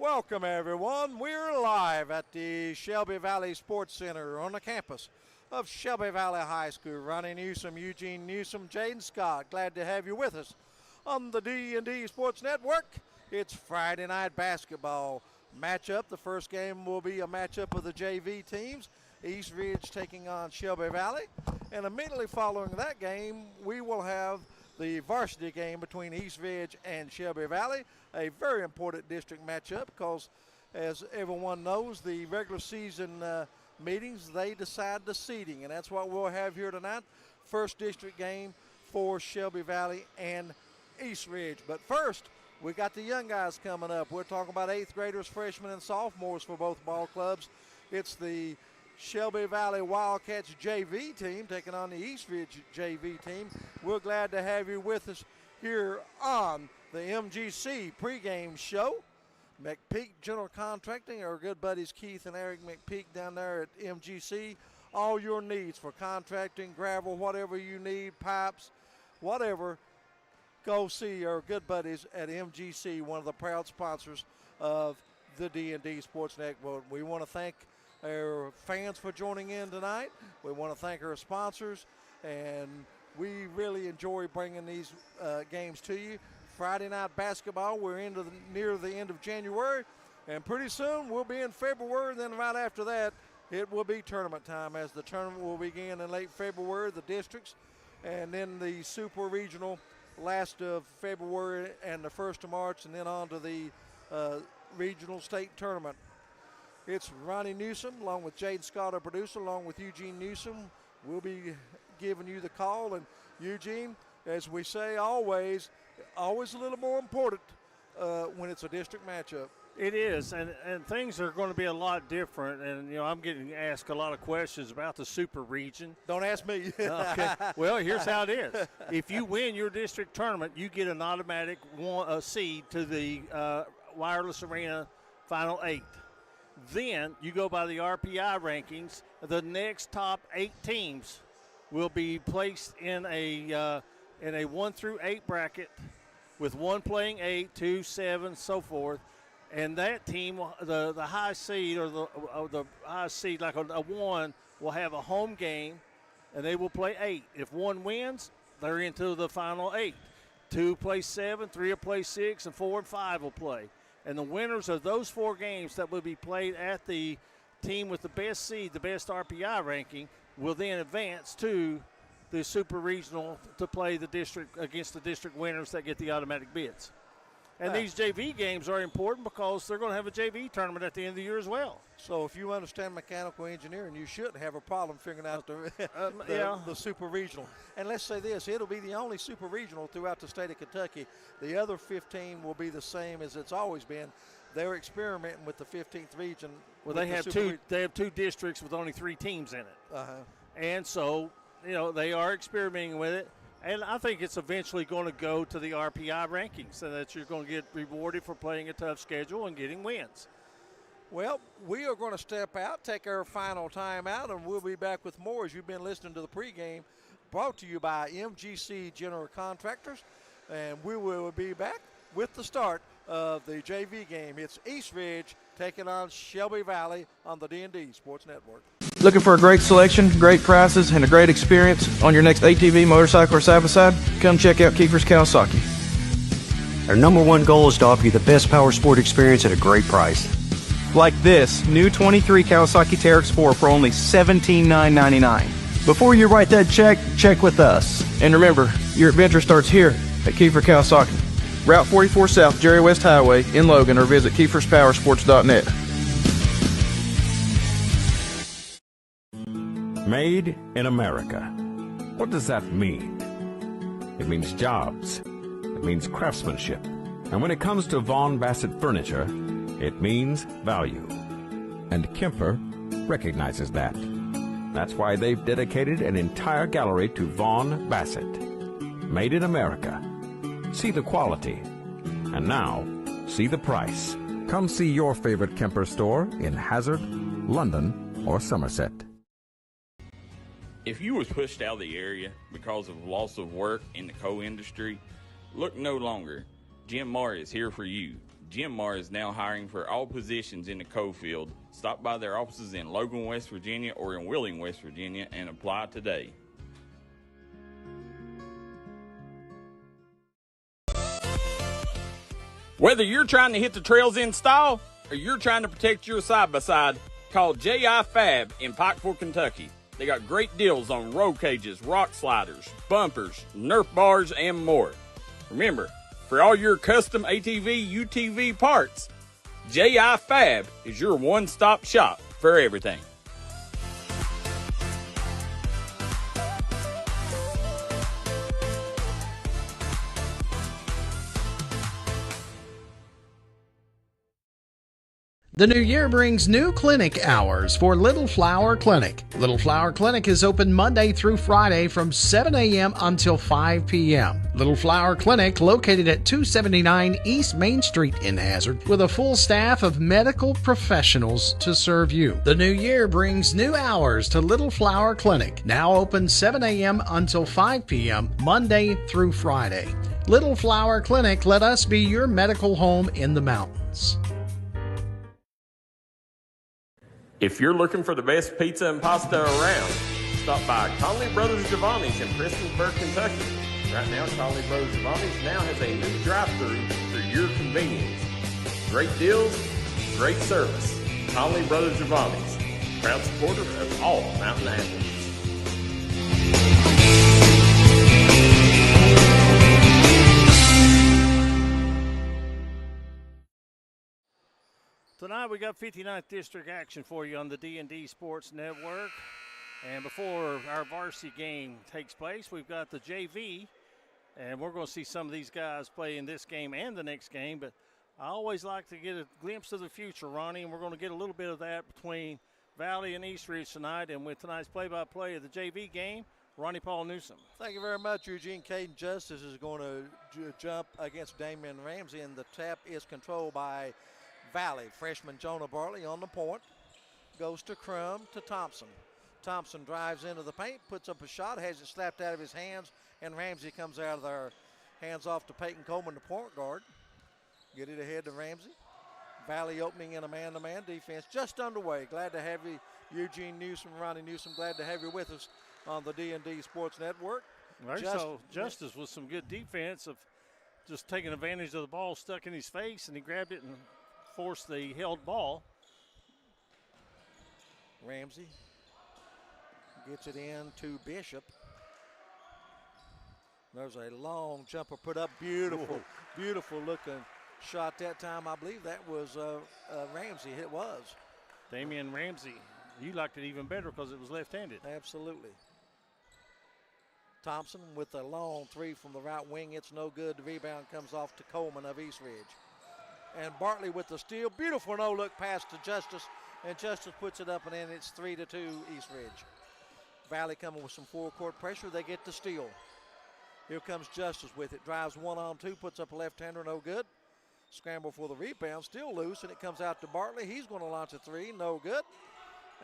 Welcome, everyone. We're live at the Shelby Valley Sports Center on the campus of Shelby Valley High School. Ronnie Newsom, Eugene Newsom, Jaydon Scott. Glad to have you with us on the D&D Sports Network. It's Friday night basketball matchup. The first game will be a matchup of the JV teams. East Ridge taking on Shelby Valley. And immediately following that game, we will have the varsity game between East Ridge and Shelby Valley, a very important district matchup because, as everyone knows, the regular season meetings, they decide the seeding, and that's what we'll have here tonight. First district game for Shelby Valley and East Ridge. But first, we got the young guys coming up. We're talking about 8th graders, freshmen, and sophomores for both ball clubs. It's the Shelby Valley Wildcats JV team taking on the East Ridge JV team. We're glad to have you with us here on the MGC pregame show. McPeak General Contracting, our good buddies Keith and Eric McPeak down there at MGC. All your needs for contracting, gravel, whatever you need, pipes, whatever, go see our good buddies at MGC, one of the proud sponsors of the D&D Sports Network. We want to thank our fans for joining in tonight. We want to thank our sponsors, and we really enjoy bringing these games to you. Friday night basketball, we're near the end of January, and pretty soon we'll be in February. Then right after that, it will be tournament time, as the tournament will begin in late February, the districts, and then the super regional last of February and the 1st of March, and then on to the regional state tournament. It's Ronnie Newsom, along with Jaydon Scott, our producer, along with Eugene Newsom. We'll be giving you the call. And Eugene, as we say always a little more important when it's a district matchup. It is, and things are going to be a lot different. And, you know, I'm getting asked a lot of questions about the super region. Don't ask me. Okay. Well, here's how it is. If you win your district tournament, you get an automatic seed to the Wireless Arena Final 8. Then you go by the RPI rankings. The next top 8 teams will be placed in a 1 through 8 bracket, with 1 playing 8, 2, 7, so forth. And that team, the high seed or the high seed, like a 1, will have a home game, and they will play 8. If 1 wins, they're into the final 8. 2 play 7, 3 will play 6, and 4 and 5 will play. And the winners of those 4 games that will be played at the team with the best seed, the best RPI ranking, will then advance to the super regional to play the district against the district winners that get the automatic bids. And these JV games are important because they're going to have a JV tournament at the end of the year as well. So if you understand mechanical engineering, you shouldn't have a problem figuring out the super regional. And let's say this, it'll be the only super regional throughout the state of Kentucky. The other 15 will be the same as it's always been. They're experimenting with the 15th region. Well, they have two districts with only 3 teams in it. Uh-huh. And so, you know, they are experimenting with it. And I think it's eventually going to go to the RPI rankings, so that you're going to get rewarded for playing a tough schedule and getting wins. Well, we are going to step out, take our final time out, and we'll be back with more as you've been listening to the pregame brought to you by MGC General Contractors. And we will be back with the start of the JV game. It's East Ridge taking on Shelby Valley on the D&D Sports Network. Looking for a great selection, great prices, and a great experience on your next ATV, motorcycle, or side-by-side? Come check out Kiefer's Kawasaki. Our #1 goal is to offer you the best power sport experience at a great price. Like this new 23 Kawasaki Teryx 4 for only $17,999. Before you write that check with us. And remember, your adventure starts here at Kiefer Kawasaki. Route 44 South, Jerry West Highway in Logan, or visit KiefersPowersports.net. Made in America. What does that mean? It means jobs. It means craftsmanship. And when it comes to Vaughan Bassett furniture, it means value. And Kemper recognizes that. That's why they've dedicated an entire gallery to Vaughan Bassett. Made in America. See the quality. And now, see the price. Come see your favorite Kemper store in Hazard, London, or Somerset. If you was pushed out of the area because of loss of work in the coal industry, look no longer. Jim Moore is here for you. Jim Mar is now hiring for all positions in the coal field. Stop by their offices in Logan, West Virginia or in Wheeling, West Virginia and apply today. Whether you're trying to hit the trails in style or you're trying to protect your side-by-side, call J.I. Fab in Pikeville, Kentucky. They got great deals on roll cages, rock sliders, bumpers, Nerf bars, and more. Remember, for all your custom ATV, UTV parts, J.I. Fab is your one-stop shop for everything. The new year brings new clinic hours for Little Flower Clinic. Little Flower Clinic is open Monday through Friday from 7 a.m. until 5 p.m. Little Flower Clinic, located at 279 East Main Street in Hazard, with a full staff of medical professionals to serve you. The new year brings new hours to Little Flower Clinic, now open 7 a.m. until 5 p.m. Monday through Friday. Little Flower Clinic, let us be your medical home in the mountains. If you're looking for the best pizza and pasta around, stop by Conley Brothers Giovanni's in Prestonsburg, Kentucky. Right now, Conley Brothers Giovanni's now has a new drive-thru for your convenience. Great deals, great service. Conley Brothers Giovanni's, proud supporter of all mountain athletes. Tonight we got 59th District action for you on the D&D Sports Network. And before our varsity game takes place, we've got the JV. And we're going to see some of these guys play in this game and the next game. But I always like to get a glimpse of the future, Ronnie. And we're going to get a little bit of that between Valley and Eastridge tonight. And with tonight's play-by-play of the JV game, Ronnie Paul Newsom. Thank you very much, Eugene. Caden Justice is going to jump against Damian Ramsey. And the tap is controlled by Valley. Freshman Jonah Bartley on the point. Goes to Crum to Thompson. Thompson drives into the paint, puts up a shot, has it slapped out of his hands, and Ramsey comes out of there. Hands off to Peyton Coleman, the point guard. Get it ahead to Ramsey. Valley opening in a man-to-man defense just underway. Glad to have you, Eugene Newsom, Ronnie Newsom. Glad to have you with us on the D&D Sports Network. Justice with some good defense of just taking advantage of the ball stuck in his face, and he grabbed it and forced the held ball. Ramsey gets it in to Bishop. There's a long jumper put up. Beautiful looking shot that time. I believe that was Ramsey. It was. Damian Ramsey. You liked it even better because it was left-handed. Absolutely. Thompson with a long three from the right wing. It's no good. The rebound comes off to Coleman of Eastridge. And Bartley with the steal. Beautiful no-look pass to Justice. And Justice puts it up and in. It's 3-2 Eastridge. Valley coming with some full-court pressure. They get the steal. Here comes Justice with it. Drives 1-on-2. Puts up a left-hander. No good. Scramble for the rebound. Still loose. And it comes out to Bartley. He's going to launch a three. No good.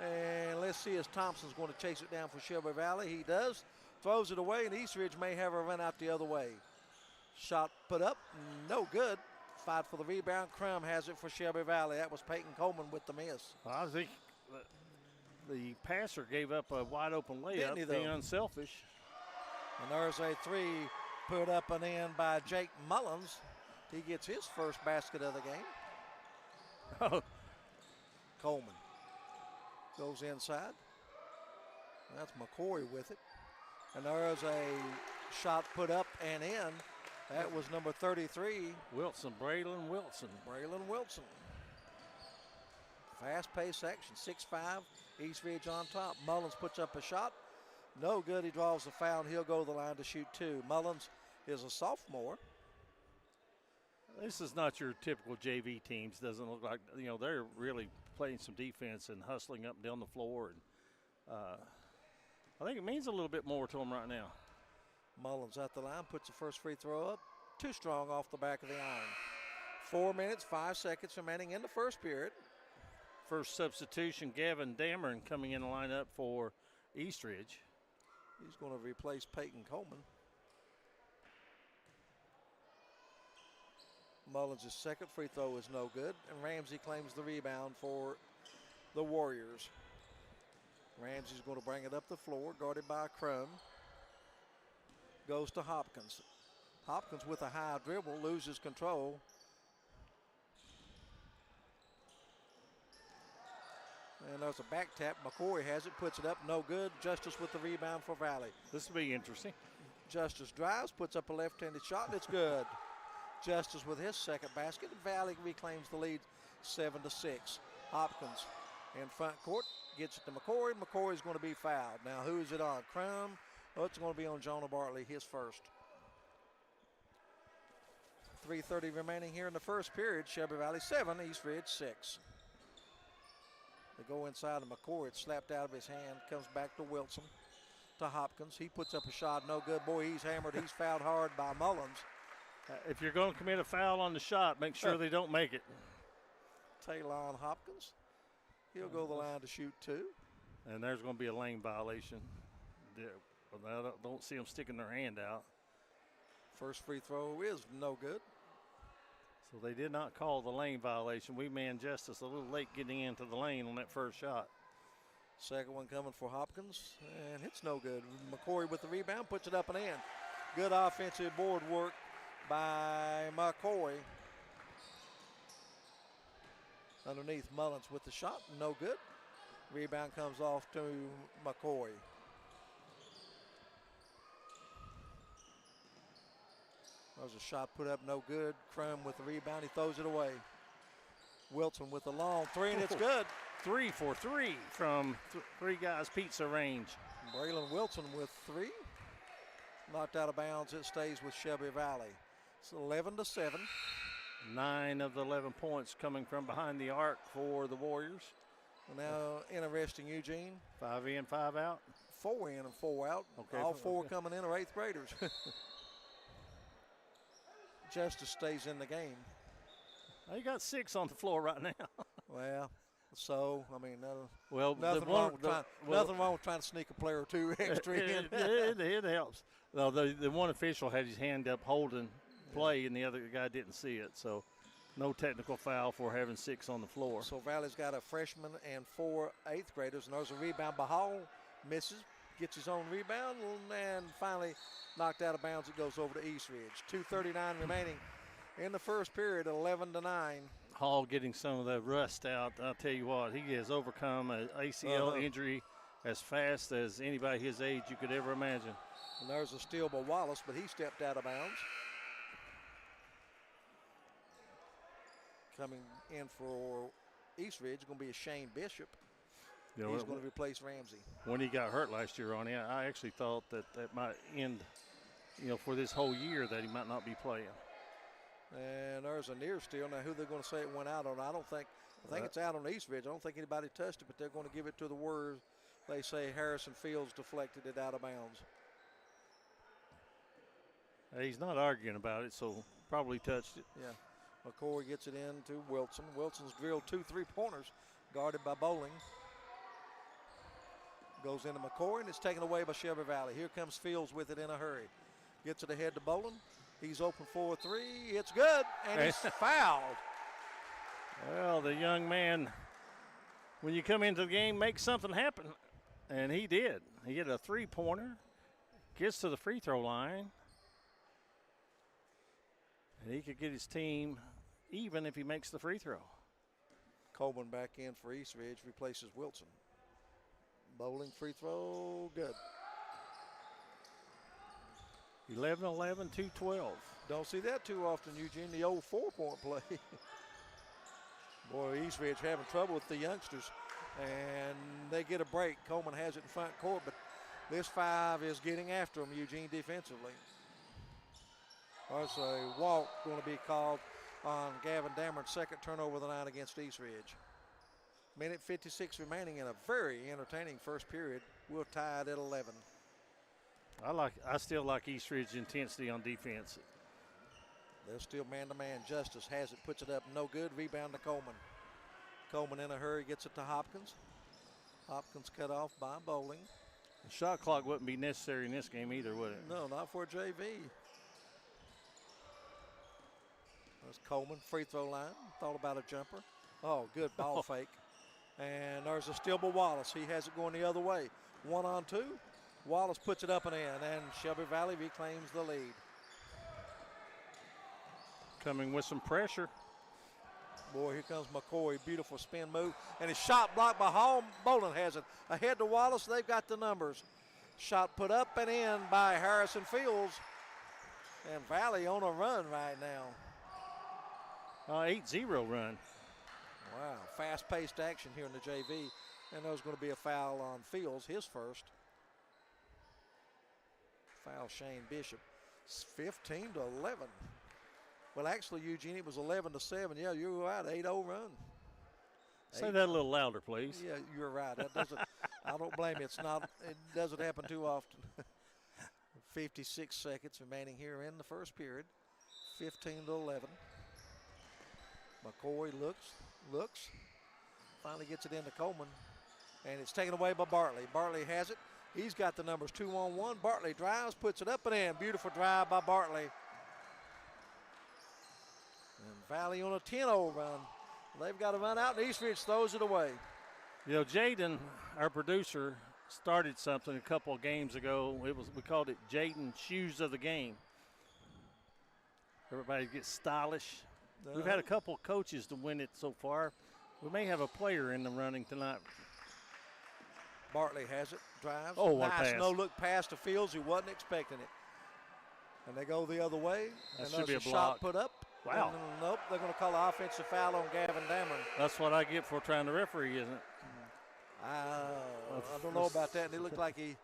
And let's see as Thompson's going to chase it down for Shelby Valley. He does. Throws it away. And Eastridge may have a run out the other way. Shot put up. No good. Fight for the rebound. Crum has it for Shelby Valley. That was Peyton Coleman with the miss. I think the passer gave up a wide open layup, being unselfish. And there's a three put up and in by Jake Mullins. He gets his first basket of the game. Coleman goes inside. That's McCoy with it. And there's a shot put up and in. That was number 33. Braylon Wilson. Braylon Wilson. Fast-paced action, 6'5", Eastridge on top. Mullins puts up a shot. No good. He draws the foul, and he'll go to the line to shoot two. Mullins is a sophomore. This is not your typical JV teams. Doesn't look like, they're really playing some defense and hustling up and down the floor. And I think it means a little bit more to them right now. Mullins at the line, puts the first free throw up. Too strong off the back of the iron. 4 minutes, 5 seconds remaining in the first period. First substitution, Gavin Dameron coming in the lineup for Eastridge. He's going to replace Peyton Coleman. Mullins' second free throw is no good, and Ramsey claims the rebound for the Warriors. Ramsey's going to bring it up the floor, guarded by Crum. Goes to Hopkins. Hopkins with a high dribble, loses control. And there's a back tap. McCoy has it, puts it up, no good. Justice with the rebound for Valley. This will be interesting. Justice drives, puts up a left-handed shot, and it's good. Justice with his second basket. Valley reclaims the lead 7-6. Hopkins in front court, gets it to McCoy. McCoy is going to be fouled. Now, who is it on? Crum? Oh, it's going to be on Jonah Bartley, his first. 3:30 remaining here in the first period. Shelby Valley 7, East Ridge 6. They go inside of McCoy. It's slapped out of his hand. Comes back to Wilson. To Hopkins. He puts up a shot. No good. Boy, he's hammered. He's fouled hard by Mullins. If you're going to commit a foul on the shot, make sure they don't make it. Taylon Hopkins. He'll go to the line to shoot 2. And there's going to be a lane violation. I don't see them sticking their hand out. First free throw is no good. So they did not call the lane violation. We manned Justice a little late getting into the lane on that first shot. Second one coming for Hopkins, and it's no good. McCoy with the rebound, puts it up and in. Good offensive board work by McCoy. Underneath, Mullins with the shot, no good. Rebound comes off to McCoy. There's a shot put up, no good. Crum with the rebound, he throws it away. Wilson with the long three, and it's good. 3 for 3 from Three Guys Pizza range. Braylon Wilson with 3. Knocked out of bounds, it stays with Shelby Valley. It's 11-7. 9 of the 11 points coming from behind the arc for the Warriors. Now, interesting, Eugene. 5 in, 5 out. 4 in and 4 out. Okay. All 4 coming in are 8th graders. Justice stays in the game. He got 6 on the floor right now. Well, so, I mean, nothing wrong with trying to sneak a player or 2 extra in. It helps. Well, the one official had his hand up holding play, and the other guy didn't see it. So no technical foul for having 6 on the floor. So Valley's got a freshman and 4 8th graders, and there's a rebound by Hall. Misses, gets his own rebound, and finally knocked out of bounds. It goes over to East Ridge. 2:39 remaining in the first period, 11-9. Hall getting some of the rust out. I'll tell you what, he has overcome an ACL injury as fast as anybody his age you could ever imagine. And there's a steal by Wallace, but he stepped out of bounds. Coming in for East Ridge going to be a Shane Bishop. He's going to replace Ramsey. When he got hurt last year, Ronnie, I actually thought that might end, for this whole year that he might not be playing. And there's a near steal. Now, who they're going to say it went out on, I think it's out on East Ridge. I don't think anybody touched it, but they're going to give it to the Warriors. They say Harrison Fields deflected it out of bounds. He's not arguing about it, so probably touched it. Yeah. McCoy gets it in to Wilson. Wilson's drilled 2 3-pointers, guarded by Bowling. Goes into McCoy, and it's taken away by Shelby Valley. Here comes Fields with it in a hurry. Gets it ahead to Bowling. He's open for a 3. It's good, and he's fouled. Well, the young man, when you come into the game, make something happen. And he did. He hit a 3-pointer, gets to the free throw line. And he could get his team even if he makes the free throw. Coleman back in for East Ridge, replaces Wilson. Bowling free throw, good. 11-11, 2-12. Don't see that too often, Eugene, the old 4-point play. Boy, East Ridge having trouble with the youngsters, and they get a break. Coleman has it in front court, but this 5 is getting after them, Eugene, defensively. There's a walk going to be called on Gavin Dameron's second turnover of the night against East Ridge. Minute 56 remaining in a very entertaining first period. We'll tie it at 11. I still like East Ridge's intensity on defense. They're still man-to-man. Justice has it, puts it up, no good. Rebound to Coleman. Coleman in a hurry gets it to Hopkins. Hopkins cut off by Bowling. The shot clock wouldn't be necessary in this game either, would it? No, not for JV. There's Coleman, free throw line. Thought about a jumper. Oh, good ball fake. And there's a steal by Wallace. He has it going the other way. 1-on-2. Wallace puts it up and in, and Shelby Valley reclaims the lead. Coming with some pressure. Boy, here comes McCoy. Beautiful spin move. And his shot blocked by Hall. Bolin has it. Ahead to Wallace. They've got the numbers. Shot put up and in by Harrison Fields. And Valley on a run right now. 8-0 run. Wow, fast-paced action here in the JV. And there's going to be a foul on Fields, his first. Foul Shane Bishop. It's 15-11. Well, actually, Eugene, it was 11-7. Yeah, you're right, 8-0 run. Say that a little louder, please. Yeah, you're right. That doesn't. I don't blame you. It doesn't happen too often. 56 seconds remaining here in the first period. 15-11. McCoy looks. Finally gets it into Coleman. And it's taken away by Bartley. Bartley has it. He's got the numbers 2-on-1. Bartley drives, puts it up and in. Beautiful drive by Bartley. And Valley on a 10-0 run. They've got to run out, and Eastridge throws it away. You know, Jaydon, our producer, started something a couple of games ago. We called it Jaydon Shoes of the Game. Everybody gets stylish. We've had a couple of coaches to win it so far. We may have a player in the running tonight. Bartley has it, drives. Oh, what nice pass. no-look pass to Fields, who wasn't expecting it. And they go the other way. That and should be a shot block. put up. Wow. And, nope, they're going to call an offensive foul on Gavin Dameron. That's what I get for trying to referee, isn't it? I don't know about that. And it looked like he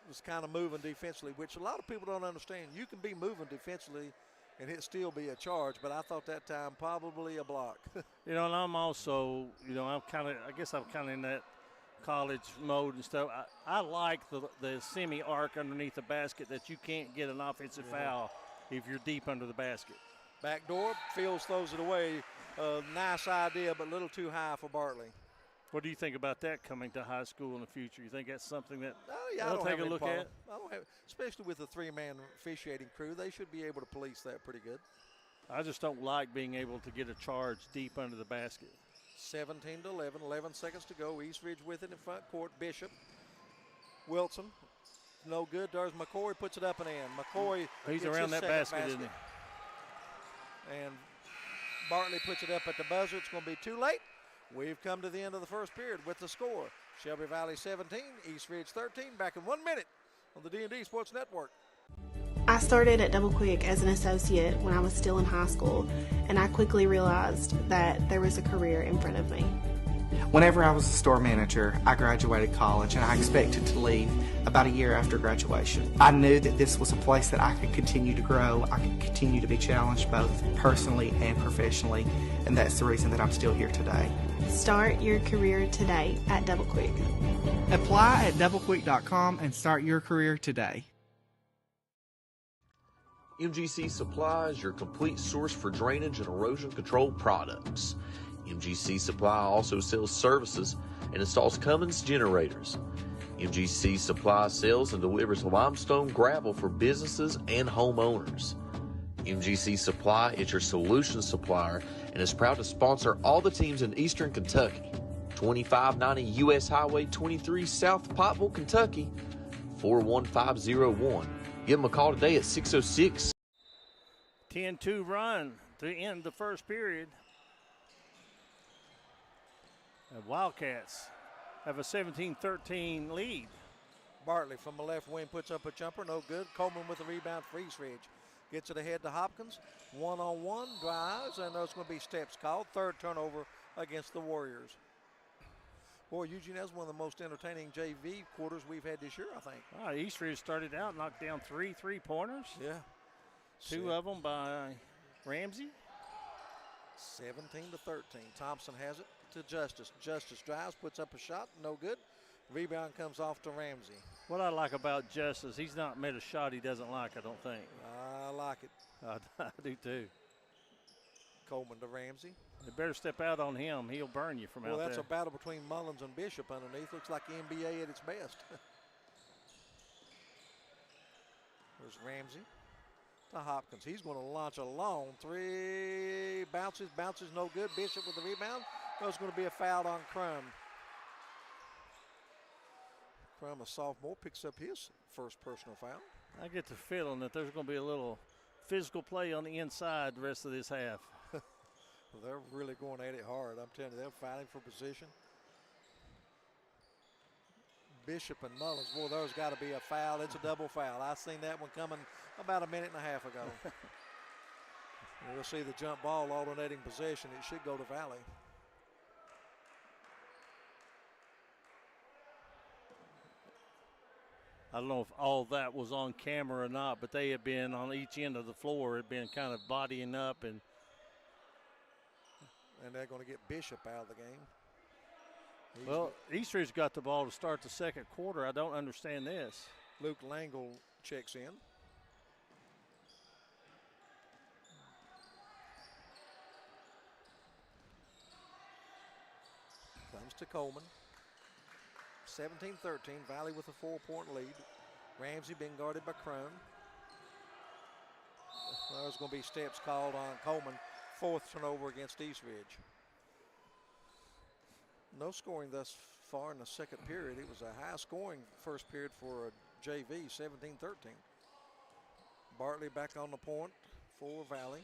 was kind of moving defensively, which a lot of people don't understand. You can be moving defensively and it still be a charge, but I thought that time probably a block. You know, and I'm also, you know, I guess I'm kind of in that college mode and stuff. I like the semi-arc underneath the basket that you can't get an offensive foul if you're deep under the basket. Back door, Fields throws it away. Nice idea, but a little too high for Bartley. What do you think about that coming to high school in the future? You think that's something that I they'll don't take have a look problem. at? I don't have, especially with the three-man officiating crew, they should be able to police that pretty good. I just don't like being able to get a charge deep under the basket. 17-11, 11 seconds to go. Eastridge with it in front court. Bishop, Wilson, no good. There's McCoy, puts it up and in. McCoy He's gets around his that second basket, isn't he? And Bartley puts it up at the buzzer. It's going to be too late. We've come to the end of the first period with the score. Shelby Valley 17, Eastridge 13. Back in 1 minute on the D&D Sports Network. I started at Double Quick as an associate when I was still in high school, and I quickly realized that there was a career in front of me. Whenever I was a store manager, I graduated college and I expected to leave about a year after graduation. I knew that this was a place that I could continue to grow, I could continue to be challenged both personally and professionally, and that's the reason that I'm still here today. Start your career today at Double Quick. Apply at doublequick.com and start your career today. MGC Supply is your complete source for drainage and erosion control products. MGC Supply also sells services and installs Cummins generators. MGC Supply sells and delivers limestone gravel for businesses and homeowners. MGC Supply is your solution supplier and is proud to sponsor all the teams in Eastern Kentucky. 2590 U.S. Highway 23 South Pottville, Kentucky, 41501. Give them a call today at 606. 10-2 run to end the first period. The Wildcats have a 17-13 lead. Bartley from the left wing puts up a jumper, no good. Coleman with a rebound for Eastridge. Gets it ahead to Hopkins. One-on-one, drives, and there's going to be steps called. Third turnover against the Warriors. Boy, Eugene, that's one of the most entertaining JV quarters we've had this year, I think. Eastridge started out, knocked down 3 3-pointers. Yeah. 2 of them by Ramsey. 17-13. Thompson has it to Justice. Justice drives, puts up a shot, no good. Rebound comes off to Ramsey. What I like about Justice, he's not made a shot he doesn't like, I don't think. I like it. I do too. Coleman to Ramsey. You better step out on him. He'll burn you from out there. Well, that's a battle between Mullins and Bishop underneath. Looks like the NBA at its best. There's Ramsey. to Hopkins. He's going to launch a long 3, bounces, no good. Bishop with the rebound. There's going to be a foul on Crum. Crum, a sophomore, picks up his first personal foul. I get the feeling that there's going to be a little physical play on the inside the rest of this half. They're really going at it hard. I'm telling you, they're fighting for position. Bishop and Mullins, boy, there's got to be a foul. It's a double foul. I seen that one coming about a minute and a half ago. We'll see the jump ball alternating possession. It should go to Valley. I don't know if all that was on camera or not, but they had been on each end of the floor, had been kind of bodying up. And they're going to get Bishop out of the game. Well, Eastridge got the ball to start the second quarter. I don't understand this. Luke Langle checks in. Comes to Coleman. 17-13, Valley with a 4-point lead. Ramsey being guarded by Crum. There's going to be steps called on Coleman. 4th turnover against Eastridge. No scoring thus far in the second period. It was a high-scoring first period for a JV, 17-13. Bartley back on the point for Valley.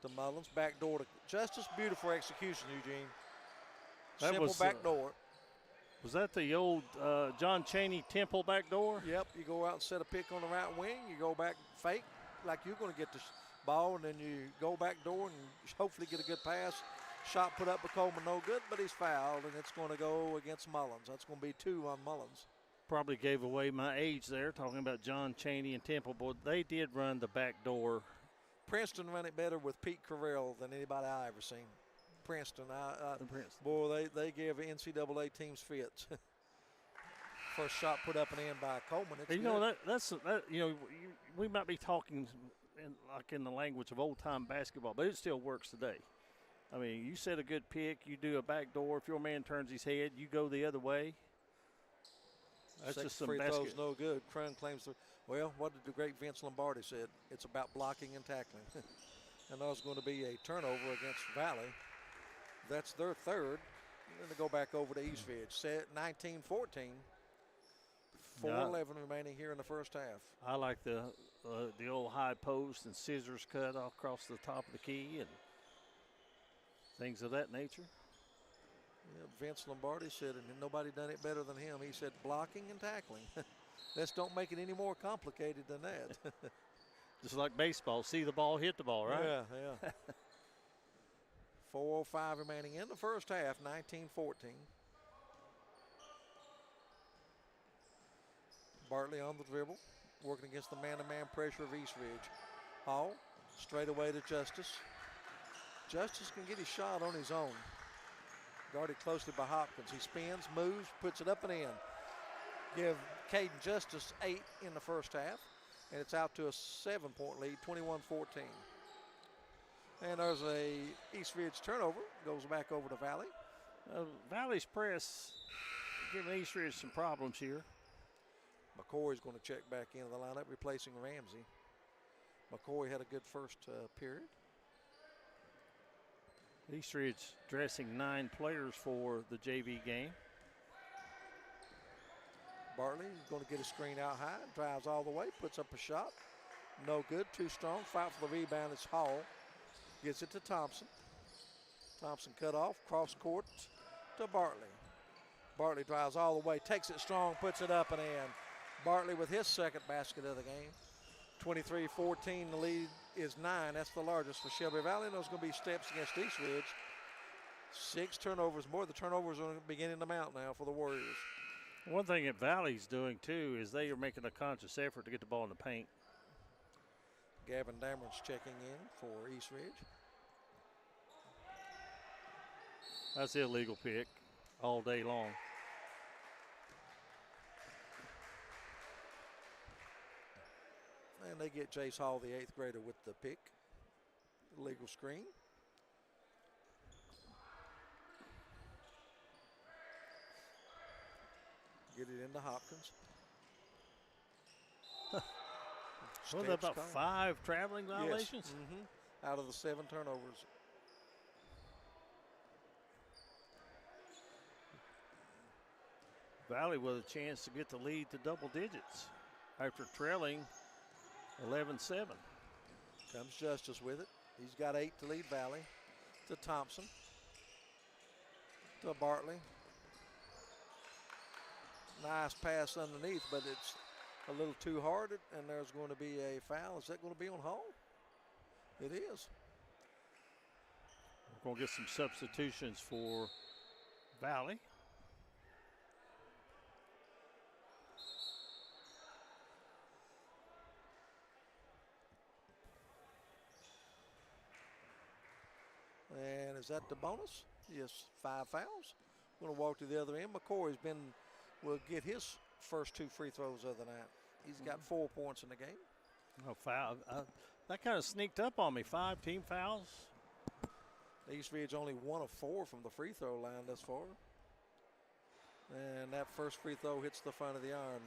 To Mullins, back door to Justice. Beautiful execution, Eugene. That Simple was, back door. Was that the old John Chaney Temple back door? Yep, you go out and set a pick on the right wing. You go back fake like you're going to get the ball, and then you go back door and hopefully get a good pass. Shot put up by Coleman, no good, but he's fouled, and it's going to go against Mullins. That's going to be 2 on Mullins. Probably gave away my age there, talking about John Chaney and Temple. Boy, they did run the back door. Princeton ran it better with Pete Carrell than anybody I ever seen. Princeton, Princeton. Boy, they give NCAA teams fits. First shot put up and in by Coleman. It's you know that's we might be talking in the language of old time basketball, but it still works today. I mean, you set a good pick, you do a back door. If your man turns his head, you go the other way. That's Second just some free basket. throws, no good. Crum claims well, what did the great Vince Lombardi said? It's about blocking and tackling. And there's going to be a turnover against Valley. That's their third. And then they go back over to Eastridge. Set 19-14. 4:11 remaining here in the first half. I like the old high post and scissors cut across the top of the key and things of that nature. Yeah, Vince Lombardi said, and nobody done it better than him. He said blocking and tackling. Let's don't make it any more complicated than that. Just like baseball, see the ball, hit the ball, right? Yeah. 4:05 remaining in the first half, 19-14. Bartley on the dribble, working against the man-to-man pressure of Eastridge. Hall, straight away to Justice. Justice can get his shot on his own. Guarded closely by Hopkins. He spins, moves, puts it up and in. Give Caden Justice 8 in the first half, and it's out to a 7-point lead, 21-14. And there's a Eastridge turnover. Goes back over to Valley. Valley's press giving Eastridge some problems here. McCoy's going to check back into the lineup, replacing Ramsey. McCoy had a good first period. Eastridge dressing 9 players for the JV game. Bartley is going to get a screen out high, drives all the way, puts up a shot. No good, too strong. Fight for the rebound. It's Hall. Gets it to Thompson. Thompson cut off, cross court to Bartley. Bartley drives all the way, takes it strong, puts it up and in. Bartley with his second basket of the game. 23-14, the lead is 9. That's the largest for Shelby Valley. And there's going to be steps against Eastridge. 6 turnovers more. The turnovers are beginning to mount now for the Warriors. One thing that Valley's doing, too, is they are making a conscious effort to get the ball in the paint. Gavin Dameron's checking in for Eastridge. That's the illegal pick all day long. And they get Jace Hall, the 8th grader, with the pick. Illegal screen. Get it into Hopkins. Well, there about 5 traveling violations? Yes. Out of the 7 turnovers. Valley with a chance to get the lead to double digits after trailing 11-7. Comes Justice with it. He's got 8 to lead Valley. To Thompson. To Bartley. Nice pass underneath, but it's a little too hard, and there's going to be a foul. Is that going to be on Hall? It is. We're going to get some substitutions for Valley. And is that the bonus? Yes, 5 fouls. Going to walk to the other end. McCoy's will get his first 2 free throws of the night. He's got 4 points in the game. Oh, foul. That kind of sneaked up on me. 5 team fouls. East Ridge only 1 of 4 from the free throw line thus far. And that first free throw hits the front of the iron.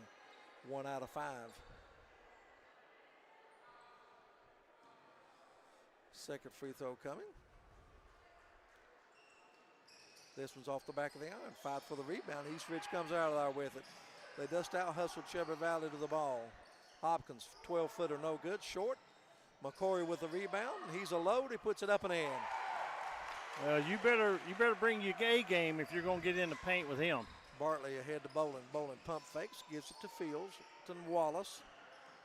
1 out of 5. Second free throw coming. This one's off the back of the iron. Fight for the rebound. East Ridge comes out of there with it. They just out-hustled Shelby Valley to the ball. Hopkins, 12-footer, no good, short. McCoy with the rebound. He's a load. He puts it up and in. You better bring your A game if you're going to get in the paint with him. Bartley ahead to Bowling. Bowling pump fakes, gives it to Fields. To Wallace.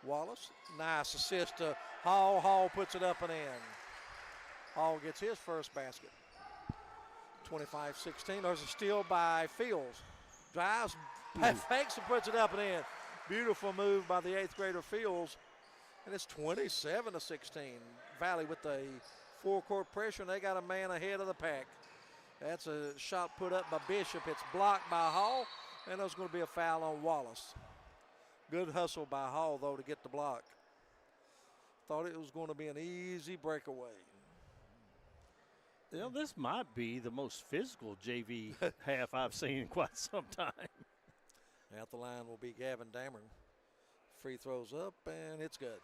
Wallace, nice assist to Hall. Hall puts it up and in. Hall gets his first basket. 25-16. There's a steal by Fields. Drives, fakes, and puts it up and in. Beautiful move by the 8th grader Fields. And it's 27-16. Valley with the full-court pressure, and they got a man ahead of the pack. That's a shot put up by Bishop. It's blocked by Hall, and there's going to be a foul on Wallace. Good hustle by Hall, though, to get the block. Thought it was going to be an easy breakaway. You know, this might be the most physical JV half I've seen in quite some time. At the line will be Gavin Dameron. Free throws up, and it's good.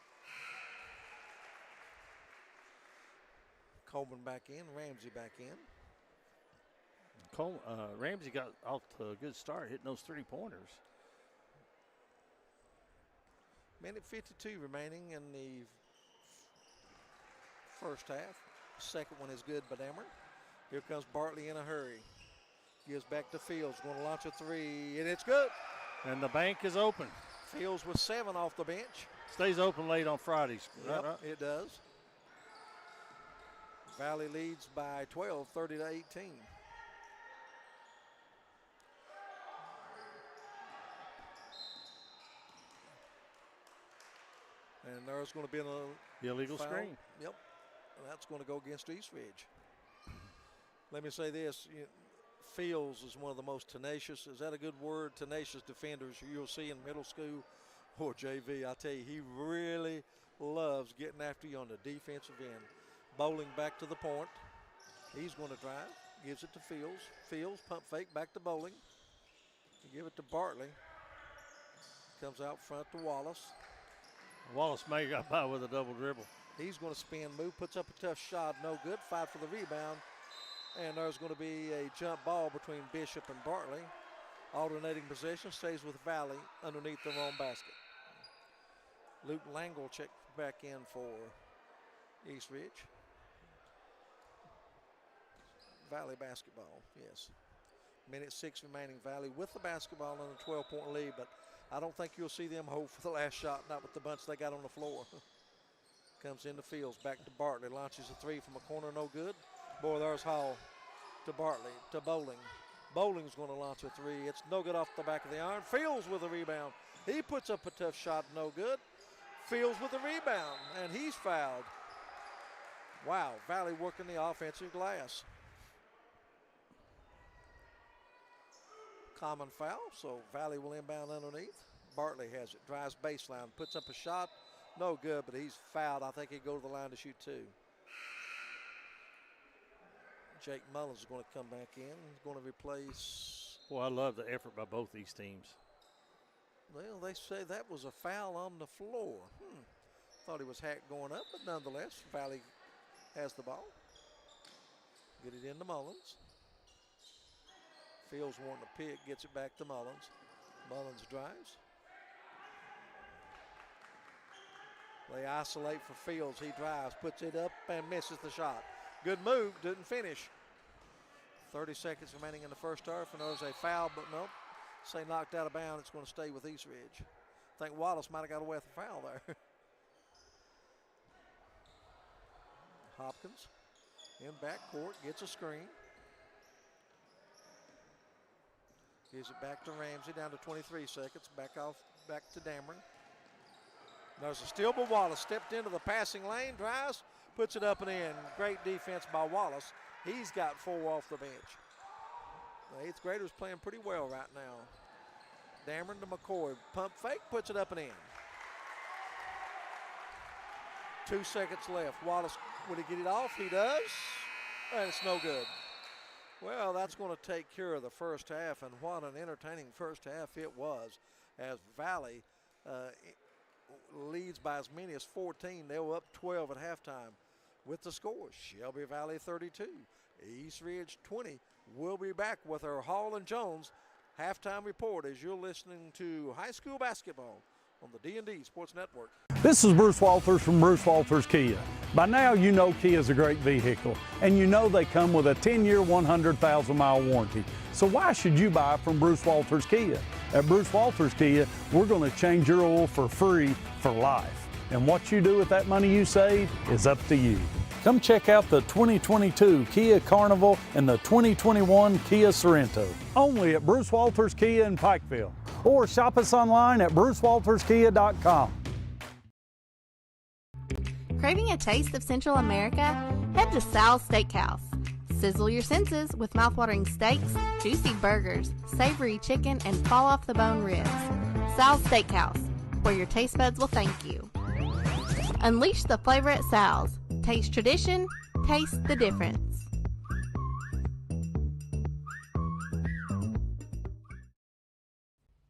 Coleman back in, Ramsey back in. Ramsey got off to a good start, hitting those 3-pointers. Minute 52 remaining in the first half. Second one is good by Dameron. Here comes Bartley in a hurry. Gives back to Fields, going to launch a 3, and it's good. And the bank is open. Fields with 7 off the bench. Stays open late on Fridays. Yep, Right. it does. Valley leads by 12, 30-18. And there's going to be the illegal foul. screen. Yep. And that's going to go against East Ridge. Let me say this. Fields is one of the most tenacious, is that a good word? Tenacious defenders you'll see in middle school or JV. I tell you, he really loves getting after you on the defensive end. Bowling back to the point. He's going to drive. Gives it to Fields. Fields, pump fake, back to Bowling. Give it to Bartley. Comes out front to Wallace. Wallace may got by with a double dribble. He's going to spin move, puts up a tough shot, no good. Fight for the rebound. And there's going to be a jump ball between Bishop and Bartley. Alternating possession, stays with Valley underneath their own basket. Luke Langle checked back in for East Ridge. Valley basketball, yes. Minute 6 remaining. Valley with the basketball and a 12-point lead, but I don't think you'll see them hold for the last shot, not with the bunch they got on the floor. Comes into Fields, back to Bartley, launches a 3 from a corner, no good. Boy, there's Hall to Bartley, to Bowling. Bowling's going to launch a 3. It's no good off the back of the iron. Fields with a rebound. He puts up a tough shot, no good. Fields with the rebound, and he's fouled. Wow, Valley working the offensive glass. Common foul, so Valley will inbound underneath. Bartley has it, drives baseline, puts up a shot, no good, but he's fouled. I think he'll go to the line to shoot 2. Jake Mullins is going to come back in. He's going to replace. Well, I love the effort by both these teams. Well, they say that was a foul on the floor. Thought he was hacked going up, but nonetheless, Valley has the ball. Get it into Mullins. Fields wanting to pick, gets it back to Mullins. Mullins drives. They isolate for Fields. He drives, puts it up, and misses the shot. Good move, didn't finish. 30 seconds remaining in the first half, and there's a foul, but nope. Say knocked out of bounds, it's going to stay with East Ridge. I think Wallace might have got away with a foul there. Hopkins in backcourt, gets a screen. Gives it back to Ramsey, down to 23 seconds. Back to Dameron. There's a steal, but Wallace stepped into the passing lane, drives, puts it up and in. Great defense by Wallace. He's got 4 off the bench. The 8th grader's playing pretty well right now. Dameron to McCoy. Pump fake, puts it up and in. 2 seconds left. Wallace, will he get it off? He does. And it's no good. Well, that's going to take care of the first half, and what an entertaining first half it was as Valley leads by as many as 14. They were up 12 at halftime with the scores. Shelby Valley 32, East Ridge 20. We'll be back with our Hall and Jones halftime report as you're listening to high school basketball on the D&D Sports Network. This is Bruce Walters from Bruce Walters Kia. By now you know Kia is a great vehicle, and you know they come with a 10-year, 100,000-mile warranty. So why should you buy from Bruce Walters Kia? At Bruce Walters Kia, we're going to change your oil for free for life. And what you do with that money you save is up to you. Come check out the 2022 Kia Carnival and the 2021 Kia Sorento. Only at Bruce Walters Kia in Pikeville. Or shop us online at brucewalterskia.com. Craving a taste of Central America? Head to Sal's Steakhouse. Sizzle your senses with mouthwatering steaks, juicy burgers, savory chicken, and fall-off-the-bone ribs. Sal's Steakhouse, where your taste buds will thank you. Unleash the flavor at Sal's. Taste tradition, taste the difference.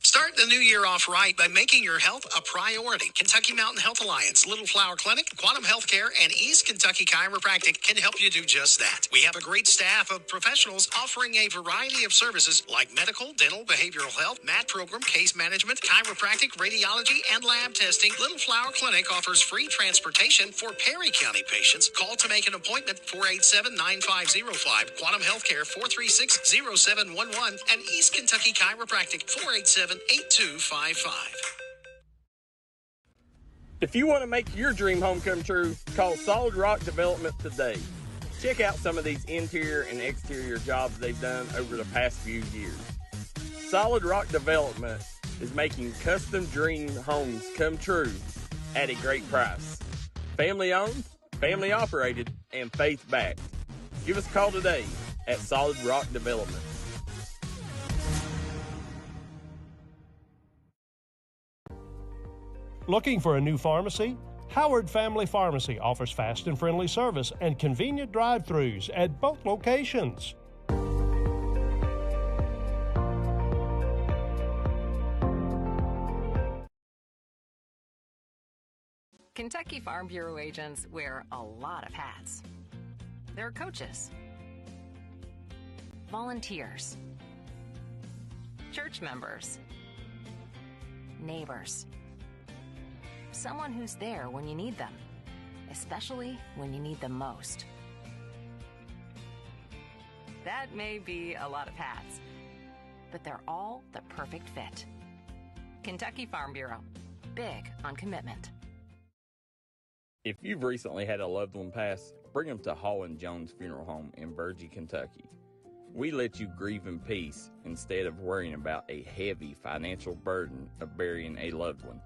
Start the new year off right by making your health a priority. Kentucky Mountain Health Alliance, Little Flower Clinic, Quantum Healthcare, and East Kentucky Chiropractic can help you do just that. We have a great staff of professionals offering a variety of services like medical, dental, behavioral health, mat program, case management, chiropractic, radiology, and lab testing. Little Flower Clinic offers free transportation for Perry County patients. Call to make an appointment, 487-9505. Quantum Healthcare, 436-0711. And East Kentucky Chiropractic, 487-8255. If you want to make your dream home come true, call Solid Rock Development today. Check out some of these interior and exterior jobs they've done over the past few years. Solid Rock Development is making custom dream homes come true at a great price. Family owned, family operated, and faith backed. Give us a call today at Solid Rock Development. Looking for a new pharmacy? Howard Family Pharmacy offers fast and friendly service and convenient drive-thrus at both locations. Kentucky Farm Bureau agents wear a lot of hats. They're coaches, volunteers, church members, neighbors, someone who's there when you need them, especially when you need them most. That may be a lot of hats, but they're all the perfect fit. Kentucky Farm Bureau, big on commitment. If you've recently had a loved one pass, bring them to Hall & Jones Funeral Home in Virgie, Kentucky. We let you grieve in peace instead of worrying about a heavy financial burden of burying a loved one.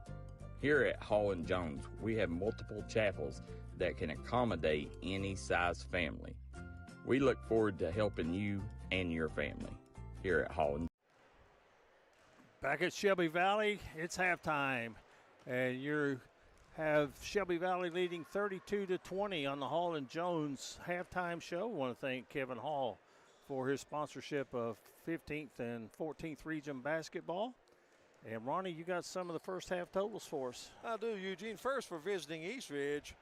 Here at Hall & Jones, we have multiple chapels that can accommodate any size family. We look forward to helping you and your family here at Hall & Back at Shelby Valley, it's halftime, and you have Shelby Valley leading 32-20 on the Hall & Jones halftime show. I want to thank Kevin Hall for his sponsorship of 15th and 14th Region basketball. And, Ronnie, you got some of the first half totals for us. I do, Eugene. First for visiting East Ridge.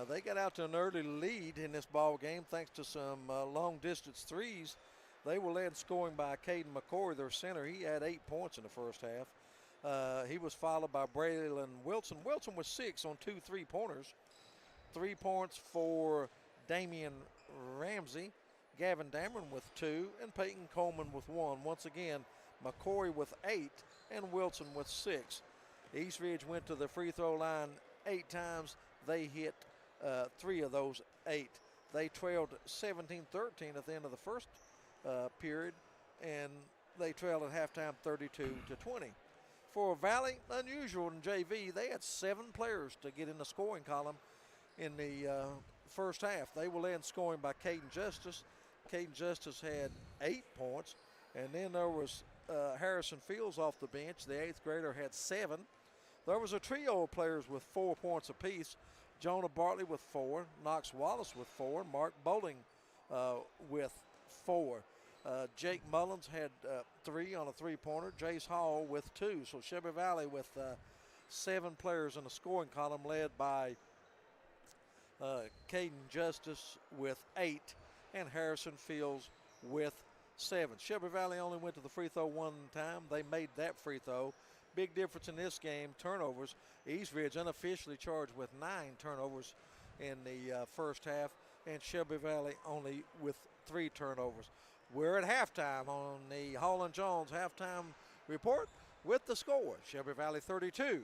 They got out to an early lead in this ball game thanks to some long-distance threes. They were led scoring by Caden McCoy, their center. He had 8 points in the first half. He was followed by Braylon Wilson. Wilson with 6 on 2 3-pointers. 3 points for Damian Ramsey. Gavin Dameron with 2, and Peyton Coleman with 1. Once again, McCoy with 8 and Wilson with 6. East Ridge went to the free throw line 8 times. They hit 3 of those 8. They trailed 17-13 at the end of the first period, and they trailed at halftime 32-20. For Valley, unusual in JV, they had 7 players to get in the scoring column in the first half. They were led scoring by Caden Justice. Caden Justice had 8 points, and then there was Harrison Fields off the bench. The 8th grader had 7. There was a trio of players with 4 points apiece. Jonah Bartley with 4, Knox Wallace with 4, Mark Bowling with 4. Jake Mullins had 3 on a 3-pointer, Jace Hall with 2. So Shelby Valley with 7 players in the scoring column, led by Caden Justice with 8 and Harrison Fields with 7. Shelby Valley only went to the free throw 1 time. They made that free throw. Big difference in this game, turnovers. East Ridge unofficially charged with 9 turnovers in the first half, and Shelby Valley only with 3 turnovers. We're at halftime on the Hall & Jones halftime report with the score. Shelby Valley 32,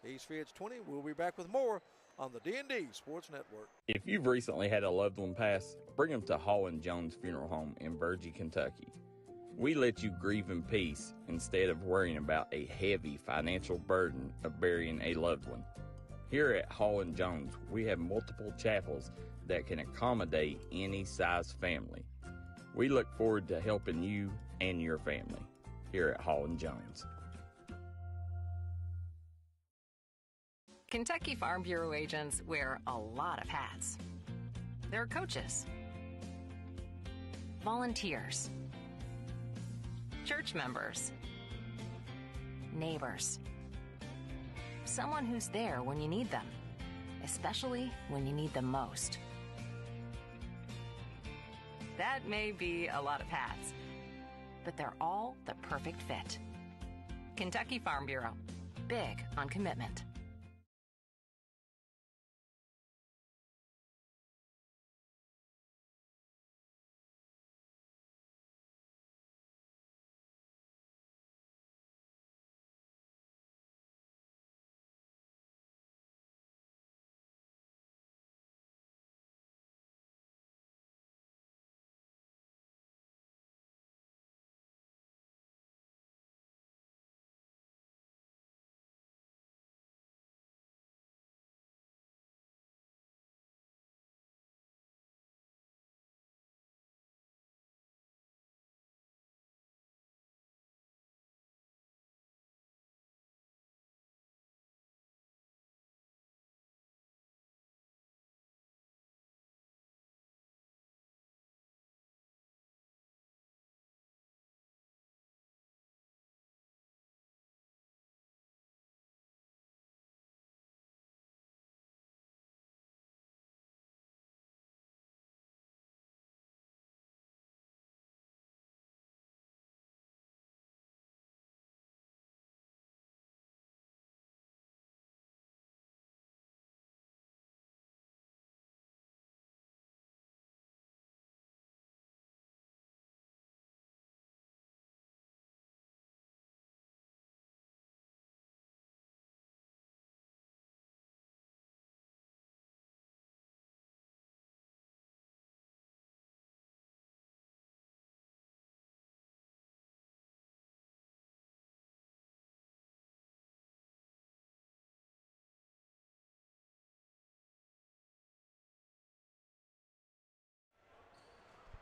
East Ridge 20. We'll be back with more on the D&D Sports Network. If you've recently had a loved one pass, bring them to Hall & Jones Funeral Home in Virgie, Kentucky. We let you grieve in peace instead of worrying about a heavy financial burden of burying a loved one. Here at Hall & Jones, we have multiple chapels that can accommodate any size family. We look forward to helping you and your family here at Hall & Jones. Kentucky Farm Bureau agents wear a lot of hats. They're coaches, volunteers, church members, neighbors, someone who's there when you need them, especially when you need them most. That may be a lot of hats, but they're all the perfect fit. Kentucky Farm Bureau, big on commitment.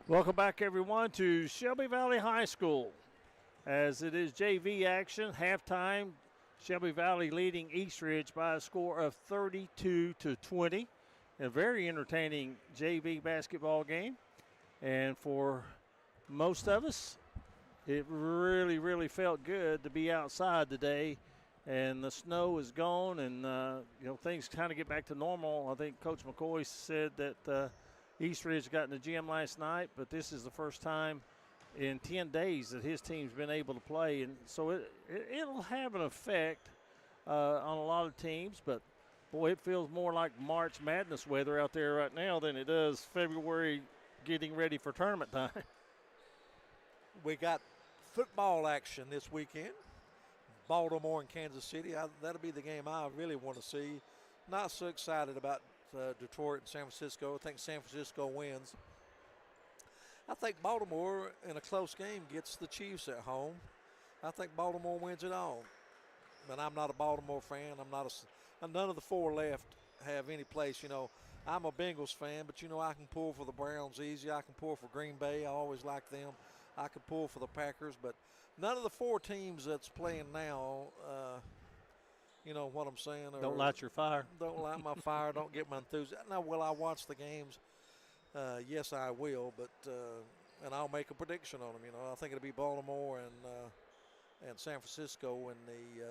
Welcome back, everyone, to Shelby Valley High School. As it is JV action, halftime, Shelby Valley leading East Ridge by a score of 32-20. A very entertaining JV basketball game. And for most of us, it really, really felt good to be outside today, and the snow is gone, and things kind of get back to normal. I think Coach McCoy said that Eastridge got in the gym last night, but this is the first time in 10 days that his team's been able to play, and so it'll have an effect on a lot of teams, but boy, it feels more like March Madness weather out there right now than it does February getting ready for tournament time. We got football action this weekend. Baltimore and Kansas City. That'll be the game I really want to see. Not so excited about Detroit and San Francisco. I think San Francisco wins. I think Baltimore, in a close game, gets the Chiefs at home. I think Baltimore wins it all. But I'm not a Baltimore fan. None of the four left have any place. I'm a Bengals fan, but I can pull for the Browns easy. I can pull for Green Bay. I always like them. I could pull for the Packers, but none of the four teams that's playing now, you know what I'm saying? Don't light your fire. Don't light my fire. Don't get my enthusiasm. Now, will I watch the games? Yes, I will, but and I'll make a prediction on them. I think it'll be Baltimore and San Francisco in the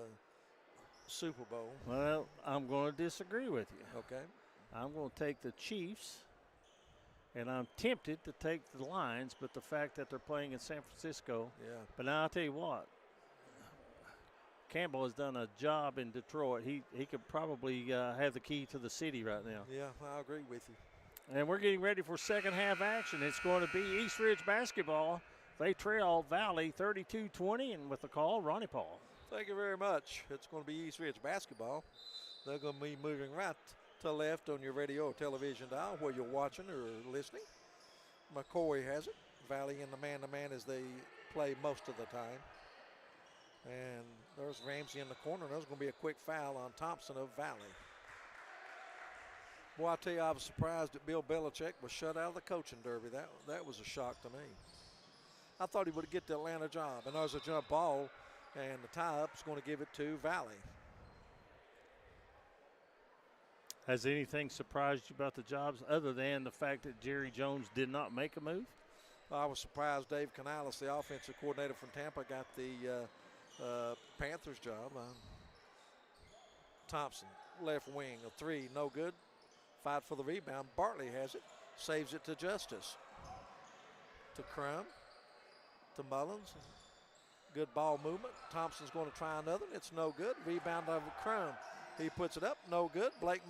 Super Bowl. Well, I'm going to disagree with you. Okay. I'm going to take the Chiefs, and I'm tempted to take the Lions, but the fact that they're playing in San Francisco. Yeah. But now I'll tell you what. Campbell has done a job in Detroit. He could probably have the key to the city right now. Yeah, I agree with you. And we're getting ready for second half action. It's going to be East Ridge basketball. They trail Valley 32-20, and with the call, Ronnie Paul. Thank you very much. It's going to be East Ridge basketball. They're going to be moving right to left on your radio or television dial where you're watching or listening. McCoy has it. Valley in the man-to-man as they play most of the time. And there's Ramsey in the corner. There's going to be a quick foul on Thompson of Valley. Boy, I tell you, I was surprised that Bill Belichick was shut out of the coaching derby. That was a shock to me. I thought he would get the Atlanta job. And there's a jump ball, and the tie-up is going to give it to Valley. Has anything surprised you about the jobs other than the fact that Jerry Jones did not make a move? I was surprised Dave Canales, the offensive coordinator from Tampa, got the Panthers job. Thompson, left wing, a three, no good. Fight for the rebound. Bartley has it, saves it to Justice. To Crum, to Mullins. Good ball movement. Thompson's going to try another. It's no good. Rebound of Crum. He puts it up, no good. Blake,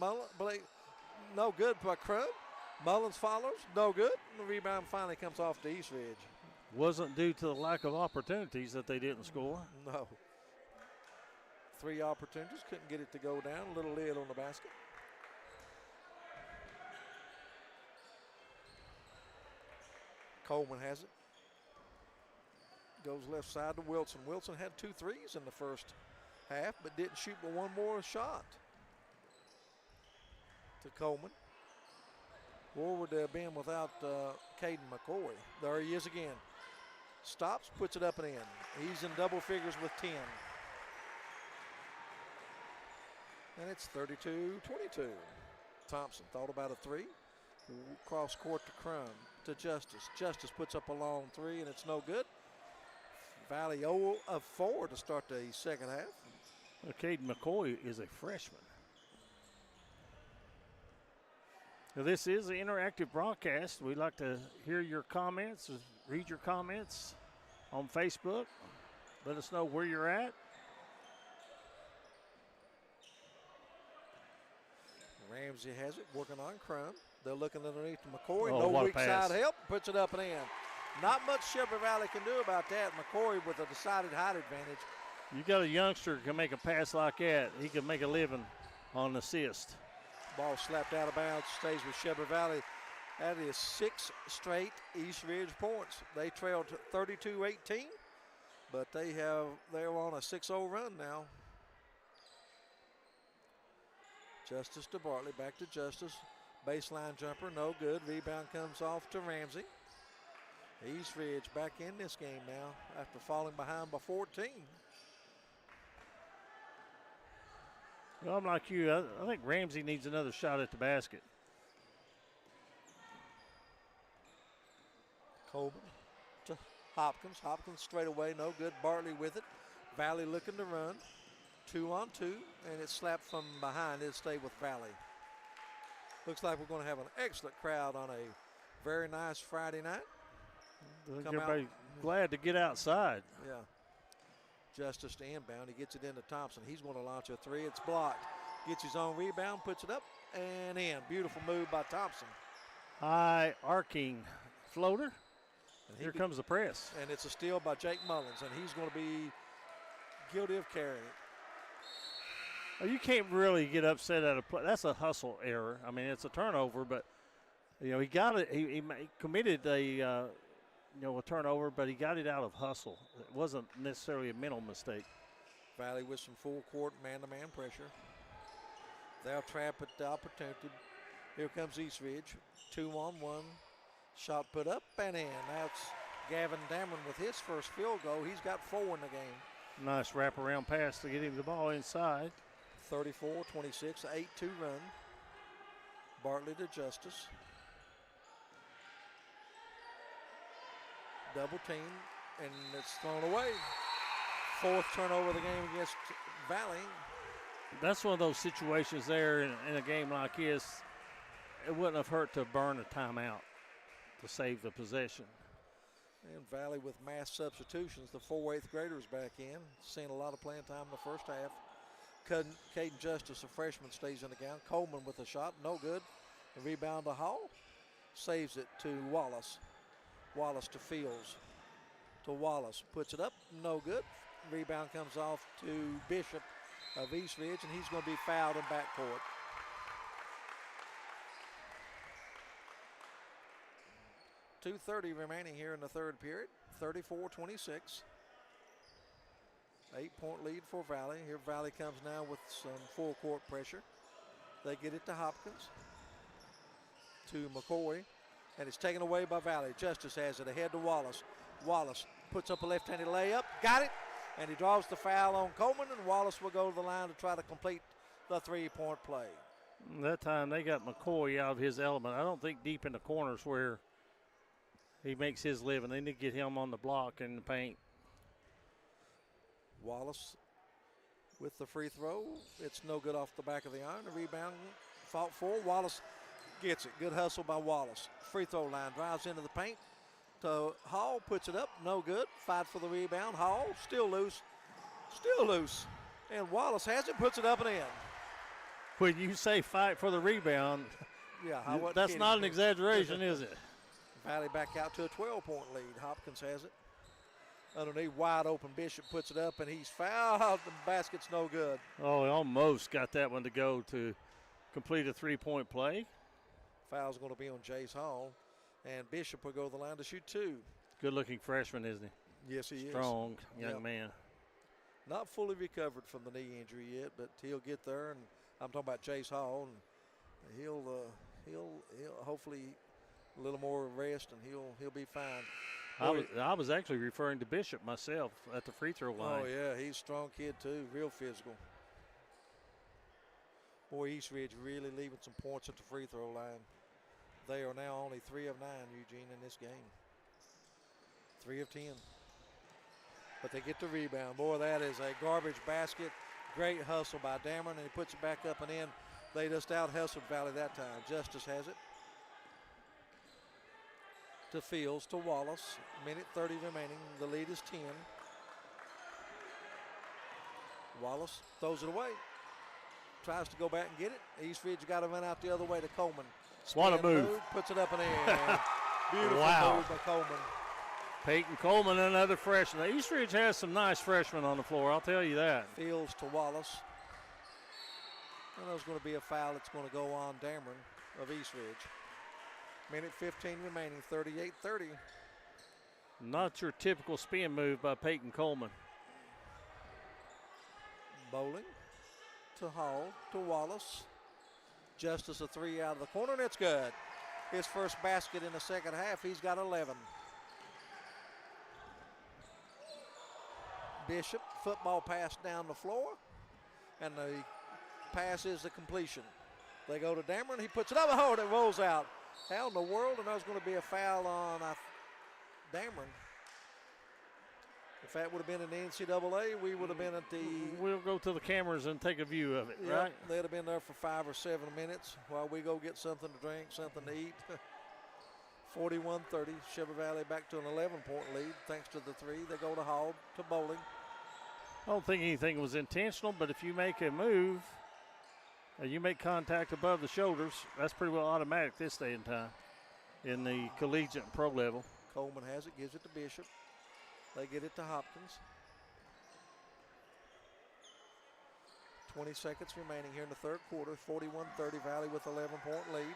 no good by Crum. Mullins follows, no good. And the rebound finally comes off to East Ridge. Wasn't due to the lack of opportunities that they didn't score. No. 3 opportunities, couldn't get it to go down. A little lid on the basket. Coleman has it. Goes left side to Wilson. Wilson had 2 threes in the first half, but didn't shoot but one more shot. To Coleman. Where would they have been without Caden McCoy? There he is again. Stops, puts it up and in. He's in double figures with 10. And it's 32-22. Thompson thought about a 3. Cross court to Crum, to Justice. Justice puts up a long 3, and it's no good. Valley 0 of 4 to start the second half. Well, Caden McCoy is a freshman. Now, this is an interactive broadcast. We'd like to hear your comments, read your comments on Facebook. Let us know where you're at. Ramsey has it, working on Crum. They're looking underneath to McCoy. Oh, no weak pass. side help. Puts it up and in. Not much Shelby Valley can do about that. McCoy with a decided height advantage. You got a youngster who can make a pass like that. He can make a living on assist. Ball slapped out of bounds, stays with Shelby Valley. That is 6 straight East Ridge points. They trailed 32-18, but they're on a 6-0 run now. Justice to Bartley, back to Justice. Baseline jumper, no good. Rebound comes off to Ramsey. East Ridge back in this game now after falling behind by 14. Well, I'm like you. I think Ramsey needs another shot at the basket. Coleman Hopkins. Hopkins straight away, no good. Bartley with it. Valley looking to run. 2-on-2, and it's slapped from behind. It'll stay with Valley. Looks like we're going to have an excellent crowd on a very nice Friday night. Everybody glad to get outside. Yeah. Justice to inbound. He gets it into Thompson. He's going to launch a three. It's blocked. Gets his own rebound, puts it up, and in. Beautiful move by Thompson. High arcing floater. And here comes the press. And it's a steal by Jake Mullins, and he's going to be guilty of carrying it. Well, you can't really get upset at a play. That's a hustle error. I mean, it's a turnover, but he got it. He committed a turnover, but he got it out of hustle. It wasn't necessarily a mental mistake. Valley with some full court man-to-man pressure. They'll trap at the opportunity. Here comes East Ridge. 2-on-1. Shot put up and in. Now it's Gavin Dameron with his first field goal. He's got 4 in the game. Nice wraparound pass to get him the ball inside. 34-26, 8-2 run. Bartley to Justice. Double team, and it's thrown away. 4th turnover of the game against Valley. That's one of those situations there in a game like this. It wouldn't have hurt to burn a timeout to save the possession. And Valley with mass substitutions. The 4 8th graders back in. Seeing a lot of playing time in the first half. Caden Justice, a freshman, stays in the game. Coleman with a shot, no good. The rebound to Hall. Saves it to Wallace. Wallace to Fields. To Wallace. Puts it up, no good. Rebound comes off to Bishop of East Ridge, and he's going to be fouled in backcourt. .2:30 remaining here in the third period. 34-26. 8-point lead for Valley. Here Valley comes now with some full court pressure. They get it to Hopkins. To McCoy. And it's taken away by Valley. Justice has it ahead to Wallace. Wallace puts up a left-handed layup. Got it. And he draws the foul on Coleman, and Wallace will go to the line to try to complete the 3-point play. That time they got McCoy out of his element. I don't think deep in the corners where he makes his living. They need to get him on the block in the paint. Wallace with the free throw. It's no good off the back of the iron. The rebound fought for. Wallace gets it. Good hustle by Wallace. Free throw line. Drives into the paint. To Hall. Puts it up. No good. Fight for the rebound. Hall still loose. Still loose. And Wallace has it. Puts it up and in. When you say fight for the rebound, that's not an exaggeration, is it? Valley back out to a 12-point lead. Hopkins has it. Underneath, wide open. Bishop puts it up, and he's fouled. The basket's no good. Oh, he almost got that one to go to complete a 3-point play. Foul's going to be on Jace Hall, and Bishop will go to the line to shoot 2. Good-looking freshman, isn't he? Yes, he is. Strong young man. Not fully recovered from the knee injury yet, but he'll get there. And I'm talking about Jace Hall, and he'll hopefully a little more rest, and he'll be fine. I was actually referring to Bishop myself at the free throw line. Oh, yeah, he's a strong kid, too, real physical. Boy, East Ridge really leaving some points at the free throw line. They are now only 3 of 9, Eugene, in this game. 3 of 10. But they get the rebound. Boy, that is a garbage basket. Great hustle by Dameron, and he puts it back up and in. They just out-hustled Valley that time. Justice has it. To Fields, to Wallace. Minute 30 remaining. The lead is 10. Wallace throws it away. Tries to go back and get it. East Ridge got to run out the other way to Coleman. What a move. Puts it up and in. Beautiful move by Coleman. Peyton Coleman, another freshman. East Ridge has some nice freshmen on the floor, I'll tell you that. Fields to Wallace. And there's going to be a foul that's going to go on Dameron of East Ridge. Minute 15 remaining, 38-30. Not your typical spin move by Peyton Coleman. Bowling to Hall, to Wallace. Justice a 3 out of the corner, and it's good. His first basket in the second half, he's got 11. Bishop, football pass down the floor, and the pass is the completion. They go to Dameron, he puts it up, and it rolls out. How in the world? And there's going to be a foul on Dameron. If that would have been in the NCAA, we would have been at the. We'll go to the cameras and take a view of it, Yep, right? They'd have been there for 5 or 7 minutes while we go get something to drink, something to eat. 41-30, Shelby Valley back to an 11-point lead thanks to the 3. They go to Hall to Bowling. I don't think anything was intentional, but if you make a move, you make contact above the shoulders, that's pretty well automatic this day and time in the collegiate and pro level. Coleman has it, gives it to Bishop. They get it to Hopkins. 20 seconds remaining here in the third quarter. 41-30, Valley with 11-point lead.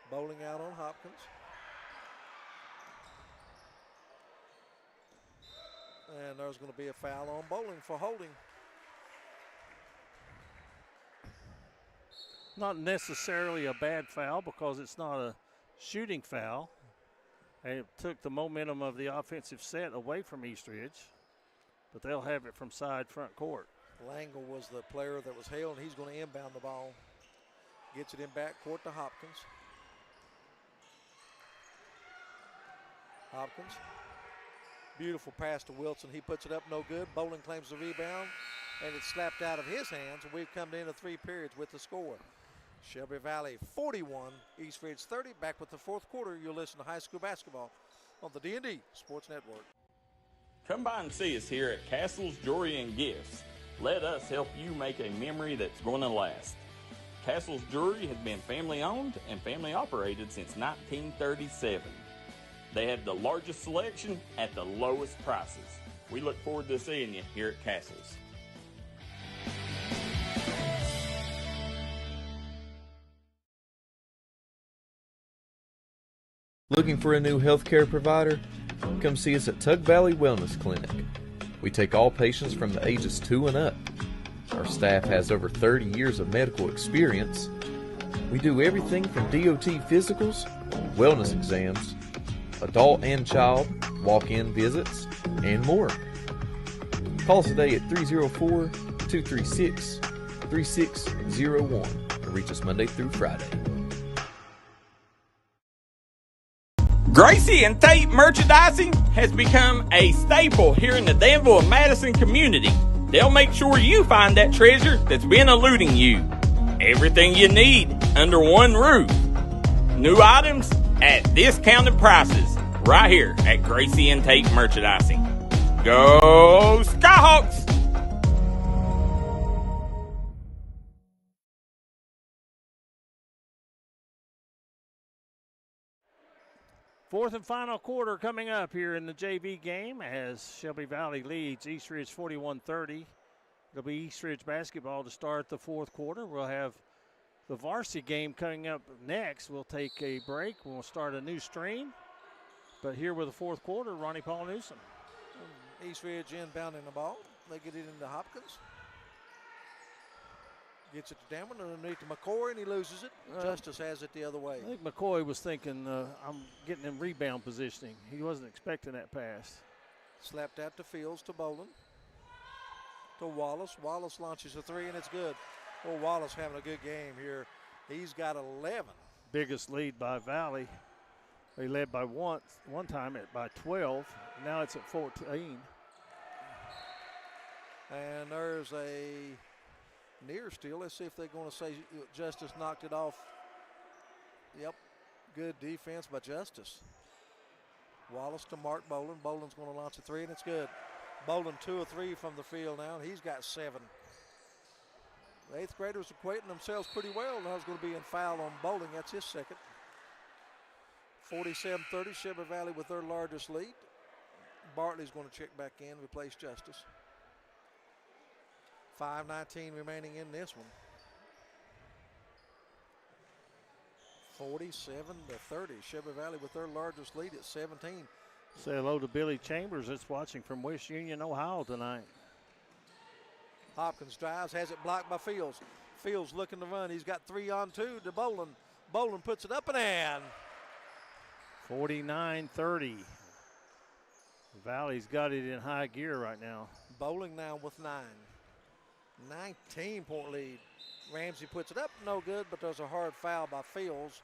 Bowling out on Hopkins. And there's going to be a foul on Bowling for holding. Not necessarily a bad foul because it's not a shooting foul. And it took the momentum of the offensive set away from Eastridge, but they'll have it from side front court. Langle was the player that was held, and he's going to inbound the ball. Gets it in back court to Hopkins. Hopkins. Beautiful pass to Wilson. He puts it up, no good. Bowling claims the rebound, and it's slapped out of his hands. And we've come into 3 periods with the score. Shelby Valley 41, Eastridge 30. Back with the fourth quarter. You'll listen to high school basketball on the D&D Sports Network. Come by and see us here at Castle's Jewelry and Gifts. Let us help you make a memory that's going to last. Castle's Jewelry has been family owned and family operated since 1937. They have the largest selection at the lowest prices. We look forward to seeing you here at Castle's. Looking for a new healthcare provider? Come see us at Tug Valley Wellness Clinic. We take all patients from the ages 2 and up. Our staff has over 30 years of medical experience. We do everything from DOT physicals, wellness exams, adult and child, walk-in visits, and more. Call us today at 304-236-3601 and reach us Monday through Friday. Gracie and Tate Merchandising has become a staple here in the Danville and Madison community. They'll make sure you find that treasure that's been eluding you. Everything you need under one roof. New items at discounted prices right here at Gracie and Tate Merchandising. Go Skyhawks! Fourth and final quarter coming up here in the JV game as Shelby Valley leads Eastridge 41-30. It'll be Eastridge basketball to start the fourth quarter. We'll have the varsity game coming up next. We'll take a break. We'll start a new stream. But here with the fourth quarter, Ronnie Paul Newsom. Eastridge inbounding the ball. They get it into Hopkins. Gets it to Damon underneath to McCoy, and he loses it. Justice has it the other way. I think McCoy was thinking, I'm getting in rebound positioning. He wasn't expecting that pass. Slapped out to Fields to Boland. To Wallace. Wallace launches a 3, and it's good. Well, Wallace having a good game here. He's got 11. Biggest lead by Valley. They led by one time by 12. Now it's at 14. And there's a near steal. Let's see if they're going to say Justice knocked it off. Yep, good defense by Justice. Wallace to Mark Boland. Boland's going to launch a 3, and it's good. Boland 2 of 3 from the field now, and he's got 7. The 8th graders equating themselves pretty well. Now he's going to be in foul on Boling. That's his second. 47-30, Shelby Valley with their largest lead. Bartley's going to check back in, replace Justice. 5:19 remaining in this one. 47-30, Shelby Valley with their largest lead at 17. Say hello to Billy Chambers that's watching from West Union, Ohio tonight. Hopkins drives, has it blocked by Fields. Fields looking to run. He's got 3 on 2 to Boland. Boland puts it up and in. 49-30. Valley's got it in high gear right now. Bowling now with 9. 19-point lead. Ramsey puts it up, no good, but there's a hard foul by Fields,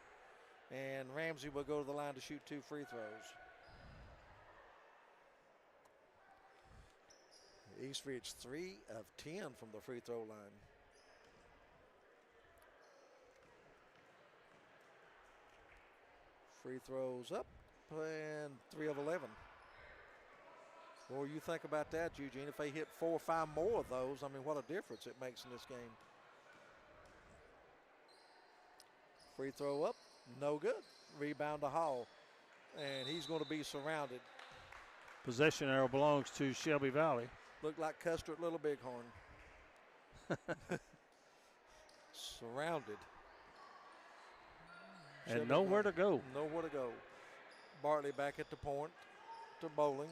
and Ramsey will go to the line to shoot 2 free throws. Eastridge 3 of 10 from the free throw line. Free throws up and 3 of 11. Well, you think about that, Eugene. If they hit 4 or 5 more of those, I mean, what a difference it makes in this game. Free throw up, no good. Rebound to Hall, and he's going to be surrounded. Possession arrow belongs to Shelby Valley. Looked like Custer at Little Bighorn. Surrounded. And Shelby nowhere to go. Nowhere to go. Bartley back at the point to Bowling.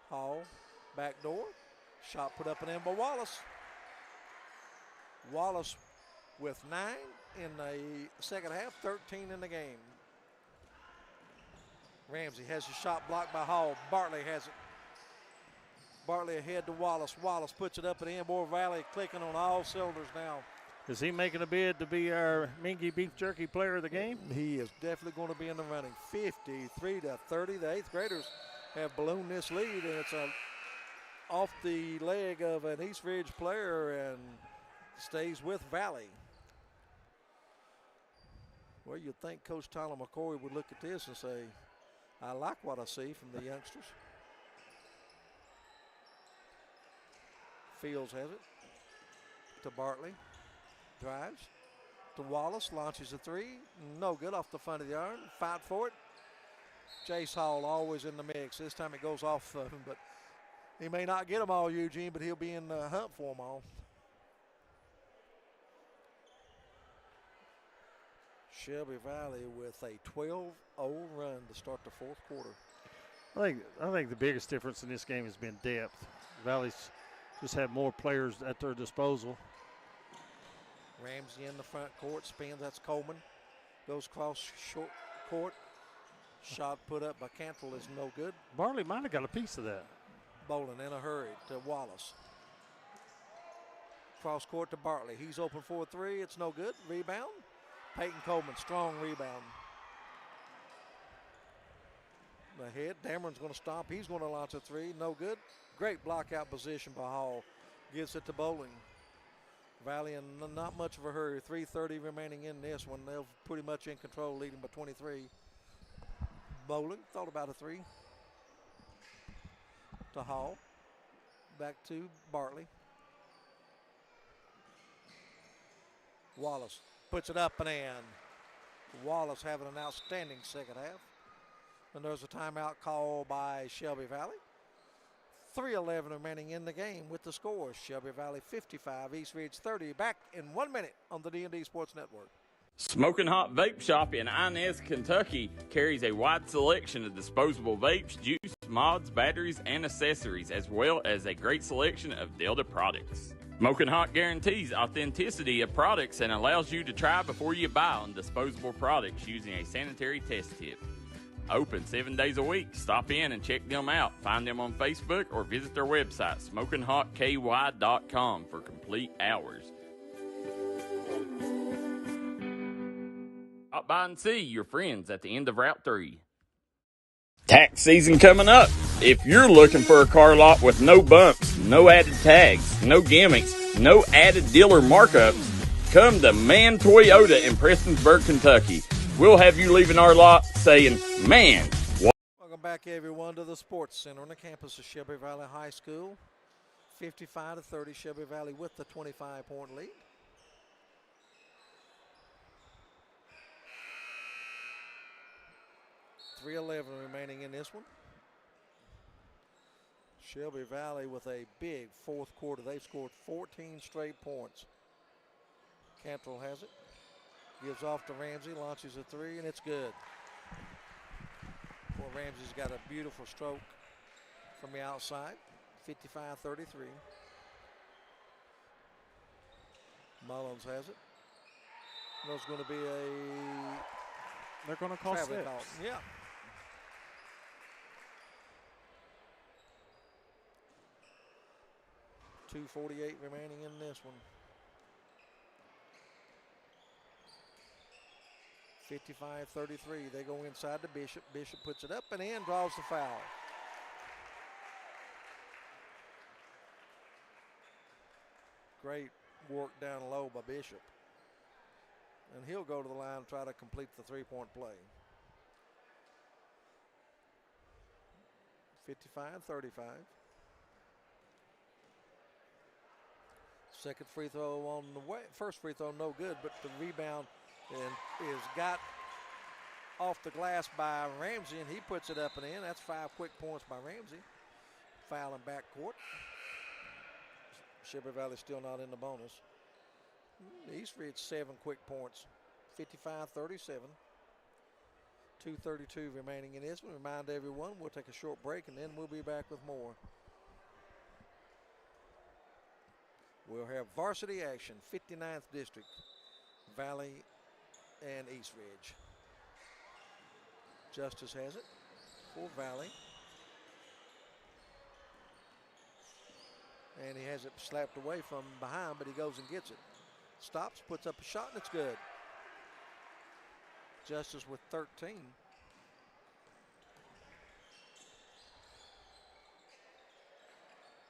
Hall, back door. Shot put up and in by Wallace. Wallace with 9 in the second half, 13 in the game. Ramsey has his shot blocked by Hall. Bartley has it. Bartley ahead to Wallace. Wallace puts it up and in. Boy, Valley clicking on all cylinders now. Is he making a bid to be our Mingy Beef Jerky player of the game? He is definitely going to be in the running. 53-30. The 8th graders have ballooned this lead, and it's off the leg of an Eastridge player and stays with Valley. Well, you'd think Coach Tyler McCoy would look at this and say, I like what I see from the youngsters. Fields has it to Bartley. Drives to Wallace, launches a 3. No good off the front of the iron. Fight for it. Jace Hall always in the mix. This time it goes off of him, but he may not get them all, Eugene, but he'll be in the hunt for them all. Shelby Valley with a 12-0 run to start the 4th quarter. I think the biggest difference in this game has been depth. Valley's just had more players at their disposal. Ramsey in the front court, spins, that's Coleman. Goes across short court. Shot put up by Cantrell is no good. Bartley might have got a piece of that. Bolin in a hurry to Wallace. Cross court to Bartley. He's open for a 3. It's no good. Rebound. Peyton Coleman, strong rebound. The head. Dameron's going to stop. He's going to launch a 3. No good. Great block out position by Hall. Gives it to Bowling. Valley in not much of a hurry. 3:30 remaining in this one. They're pretty much in control, leading by 23. Bowling thought about a 3. To Hall. Back to Bartley. Wallace puts it up and in. Wallace having an outstanding second half. And there's a timeout call by Shelby Valley. 3:11 remaining in the game with the score. Shelby Valley 55, Eastridge 30. Back in 1 minute on the D&D Sports Network. Smoking Hot Vape Shop in Inez, Kentucky carries a wide selection of disposable vapes, juice, mods, batteries, and accessories, as well as a great selection of Delta products. Smoking Hot guarantees authenticity of products and allows you to try before you buy on disposable products using a sanitary test tip. Open 7 days a week. Stop in and check them out. Find them on Facebook or visit their website, SmokingHotKY.com, for complete hours. Stop by and see your friends at the end of Route 3. Tax season coming up. If you're looking for a car lot with no bumps, no added tags, no gimmicks, no added dealer markups, come to Man Toyota in Prestonsburg, Kentucky. We'll have you leaving our lot saying, man. Welcome back, everyone, to the Sports Center on the campus of Shelby Valley High School. 55-30, Shelby Valley with the 25-point lead. .311 remaining in this one. Shelby Valley with a big 4th quarter. They've scored 14 straight points. Cantrell has it. Gives off to Ramsey, launches a 3, and it's good. Boy, Ramsey's got a beautiful stroke from the outside. 55-33. Mullins has it. There's going to be They're going to call 6. Yeah. .248 remaining in this one. 55-33. They go inside to Bishop. Bishop puts it up and in, draws the foul. Great work down low by Bishop. And he'll go to the line and try to complete the three-point play. 55-35. Second free throw on the way. First free throw no good, but the rebound is got off the glass by Ramsey, and he puts it up and in. That's 5 quick points by Ramsey. Foul in backcourt. Shelby Valley still not in the bonus. Eastridge 7 quick points. 55-37. 2:32 remaining in this one. Remind everyone, we'll take a short break and then we'll be back with more. We'll have varsity action, 59th District, Valley and Eastridge. Justice has it for Valley. And he has it slapped away from behind, but he goes and gets it. Stops, puts up a shot, and it's good. Justice with 13.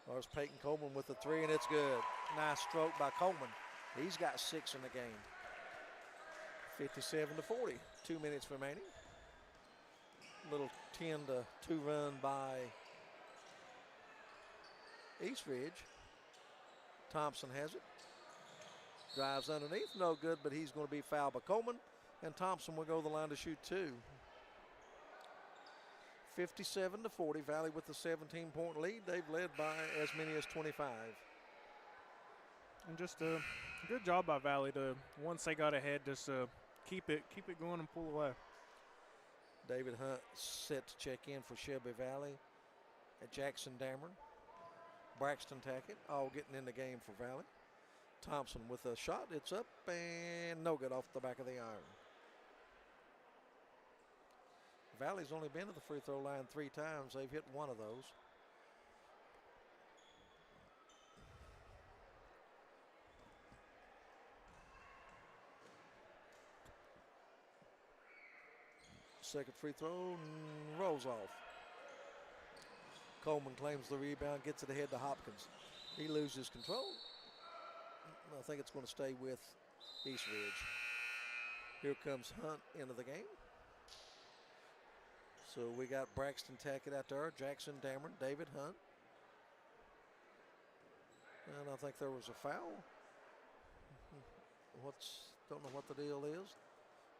There's Peyton Coleman with the 3, and it's good. Nice stroke by Coleman. He's got 6 in the game. 57-40. 2 minutes remaining. Little 10-2 run by Eastridge. Thompson has it. Drives underneath, no good, but he's going to be fouled by Coleman, and Thompson will go to the line to shoot 2. 57-40, Valley with the 17-point lead. They've led by as many as 25. And just a good job by Valley to, once they got ahead, just keep it going and pull away. David Hunt set to check in for Shelby Valley. At Jackson Dameron, Braxton Tackett, all getting in the game for Valley. Thompson with a shot. It's up and no good off the back of the iron. Valley's only been to the free throw line 3 times. They've hit 1 of those. Second free throw rolls off. Coleman claims the rebound, gets it ahead to Hopkins. He loses control. I think it's going to stay with Eastridge. Here comes Hunt into the game. So we got Braxton Tackett out there, Jackson Dameron, David Hunt. And I think there was a foul. Don't know what the deal is.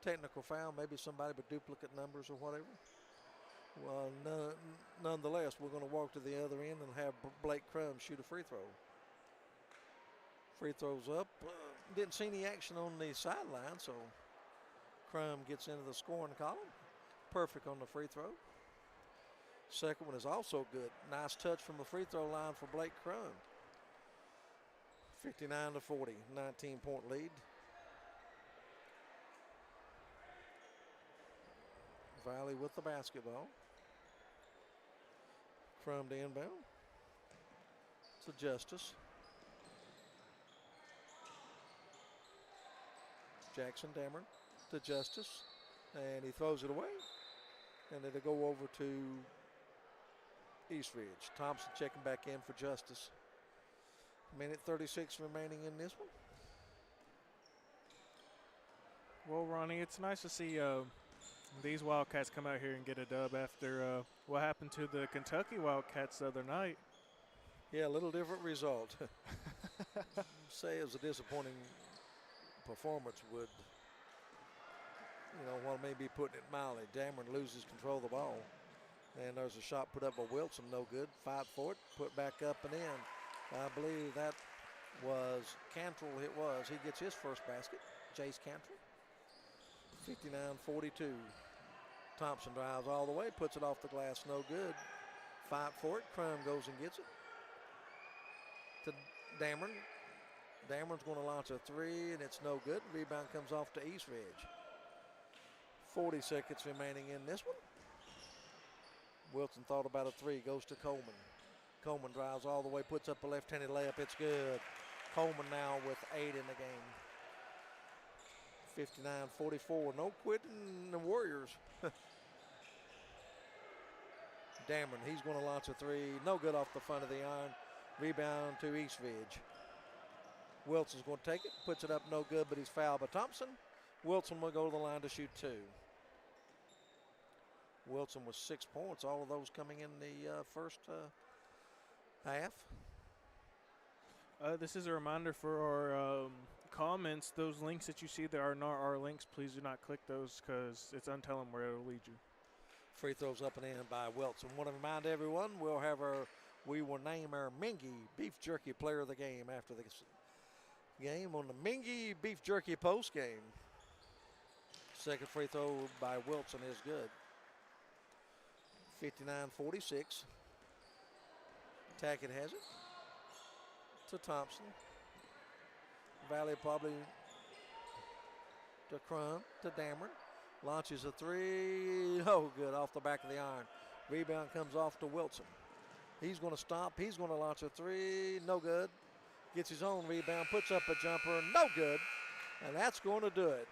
Technical foul, maybe somebody with duplicate numbers or whatever. Well, nonetheless, we're going to walk to the other end and have Blake Crum shoot a free throw. Free throws up. Didn't see any action on the sideline, so Crum gets into the scoring column. Perfect on the free throw. Second one is also good. Nice touch from the free throw line for Blake Crum. 59-40, 19-point lead. Valley with the basketball. Crum to inbound. To Justice. Jackson Dameron to Justice. And he throws it away. And it'll go over to Eastridge. Thompson checking back in for Justice. Minute 36 remaining in this one. Well, Ronnie, it's nice to see these Wildcats come out here and get a dub after what happened to the Kentucky Wildcats the other night. Yeah, a little different result. Say it was a disappointing performance would, want me to be putting it mildly. Dameron loses control of the ball. And there's a shot put up by Wilson, no good. Fight for it, put back up and in. I believe that was Cantrell, it was. He gets his first basket, Jace Cantrell. 59-42. Thompson drives all the way, puts it off the glass, no good. Fight for it, Crum goes and gets it. To Dameron. Dameron's going to launch a 3, and it's no good. Rebound comes off to Eastridge. 40 seconds remaining in this one. Wilson thought about a 3, goes to Coleman. Coleman drives all the way, puts up a left-handed layup. It's good. Coleman now with 8 in the game. 59-44. No quitting the Warriors. Dameron, he's going to launch a 3. No good off the front of the iron. Rebound to Eastridge. Wilson's going to take it, puts it up no good, but he's fouled by Thompson. Wilson will go to the line to shoot 2. Wilson with 6 points, all of those coming in the first half. This is a reminder for our comments. Those links that you see that are not our links, please do not click those because it's untelling where it'll lead you. Free throws up and in by Wilson. Want to remind everyone, we will name our Mingy Beef Jerky Player of the Game after the game on the Mingy Beef Jerky post game. Second free throw by Wilson is good. 59-46. Tackett has it to Thompson. Valley probably to Crum, to Dameron. Launches a 3. No good, off the back of the iron. Rebound comes off to Wilson. He's going to stop. He's going to launch a 3. No good. Gets his own rebound, puts up a jumper. No good. And that's going to do it.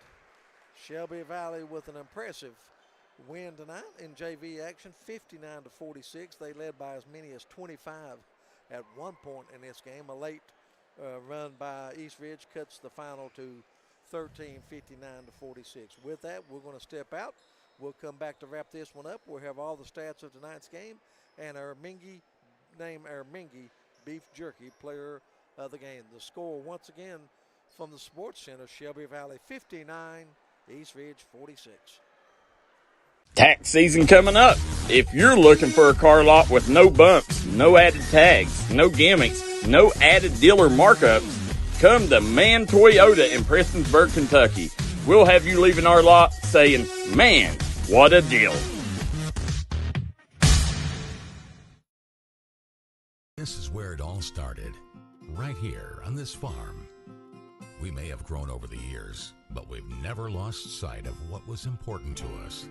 Shelby Valley with an impressive win tonight in JV action, 59-46. They led by as many as 25 at one point in this game. A late run by East Ridge cuts the final to 13, 59-46. With that, we're going to step out. We'll come back to wrap this one up. We'll have all the stats of tonight's game and our Mingy Beef Jerky Player of the game. The score once again from the Sports Center, Shelby Valley 59, East Ridge 46. Tax season coming up. If you're looking for a car lot with no bumps, no added tags, no gimmicks, no added dealer markups, come to Man Toyota in Prestonsburg, Kentucky. We'll have you leaving our lot saying, man, what a deal. This is where it all started, right here on this farm. We may have grown over the years, but we've never lost sight of what was important to us.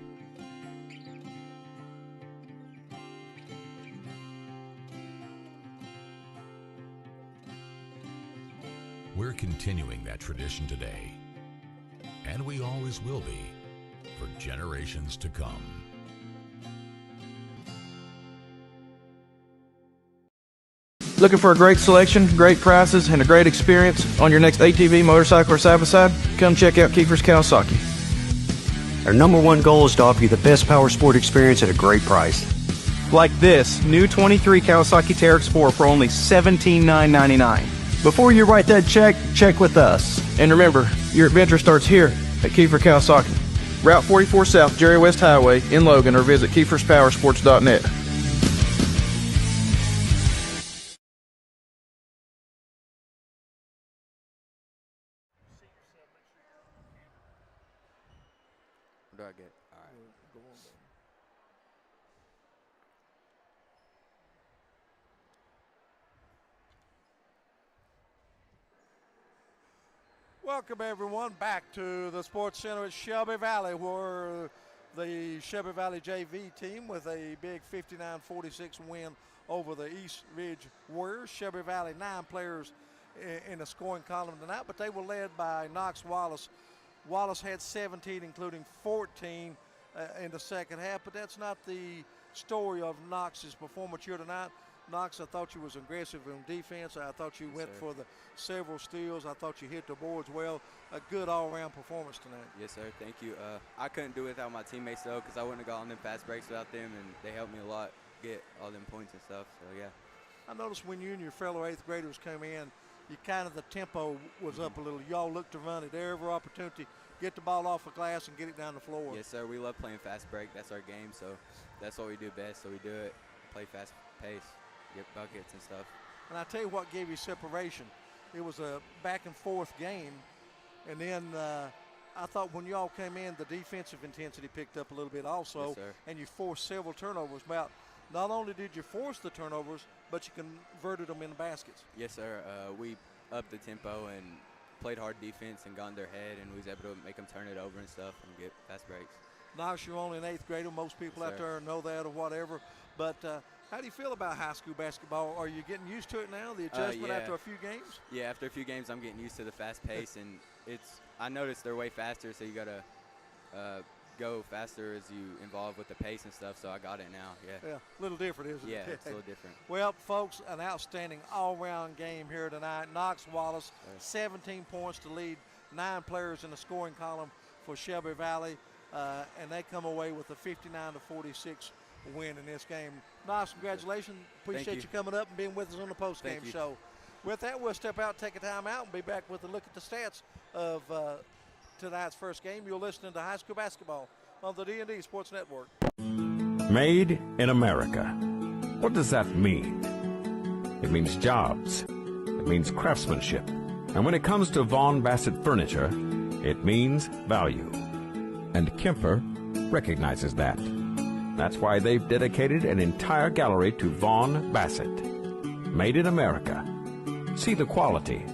We're continuing that tradition today, and we always will be, for generations to come. Looking for a great selection, great prices, and a great experience on your next ATV, motorcycle, or side-by-side? Come check out Kiefer's Kawasaki. Our #1 goal is to offer you the best power sport experience at a great price. Like this new 23 Kawasaki Teryx 4 for only $17,999. Before you write that check, check with us. And remember, your adventure starts here at Kiefer Kawasaki. Route 44 South, Jerry West Highway in Logan, or visit KiefersPowersports.net. What do I get? All right. Go on, then. Welcome, everyone, back to the Sports Center at Shelby Valley, where the Shelby Valley JV team with a big 59-46 win over the East Ridge Warriors. Shelby Valley, 9 players in the scoring column tonight, but they were led by Knox Wallace. Wallace had 17, including 14 in the second half, but that's not the story of Knox's performance here tonight. Knox, I thought you was aggressive on defense. I thought you went for the several steals. I thought you hit the boards well. A good all-around performance tonight. Yes, sir. Thank you. I couldn't do it without my teammates, though, because I wouldn't have gotten them fast breaks without them, and they helped me a lot get all them points and stuff. So, yeah. I noticed when you and your fellow 8th graders came in, you kind of the tempo was up a little. Y'all looked to run at every opportunity, get the ball off the glass and get it down the floor. Yes, sir. We love playing fast break. That's our game, so that's what we do best. So we do it, play fast pace, get buckets and stuff. And I tell you what gave you separation. It was a back-and-forth game, and then I thought when y'all came in, the defensive intensity picked up a little bit also, yes, sir. And you forced several turnovers. Well, not only did you force the turnovers, but you converted them into baskets. Yes, sir. We upped the tempo and played hard defense and got in their head, and we was able to make them turn it over and stuff and get fast breaks. Knox, you're only an 8th grader. Most people Yes, out sir. there know that or whatever. But how do you feel about high school basketball? Are you getting used to it now, the adjustment Yeah. after a few games? Yeah, after a few games, I'm getting used to the fast pace, and I noticed they're way faster, so you got to go faster as you involve with the pace and stuff. So I got it now. Yeah. Yeah, a little different, isn't it? Yeah, it's a little different. Well, folks, an outstanding all-round game here tonight. Knox Wallace, 17 points to lead 9 players in the scoring column for Shelby Valley, and they come away with a 59-46 win in this game. Knox, congratulations. Appreciate you coming up and being with us on the post-game show. With that, we'll step out, take a time out, and be back with a look at the stats of tonight's first game. You're listening to high school basketball on the D&D Sports Network. Made in America. What does that mean? It means jobs. It means craftsmanship. And when it comes to Vaughn Bassett furniture, it means value. And Kemper recognizes that. That's why they've dedicated an entire gallery to Vaughn Bassett. Made in America. See the quality.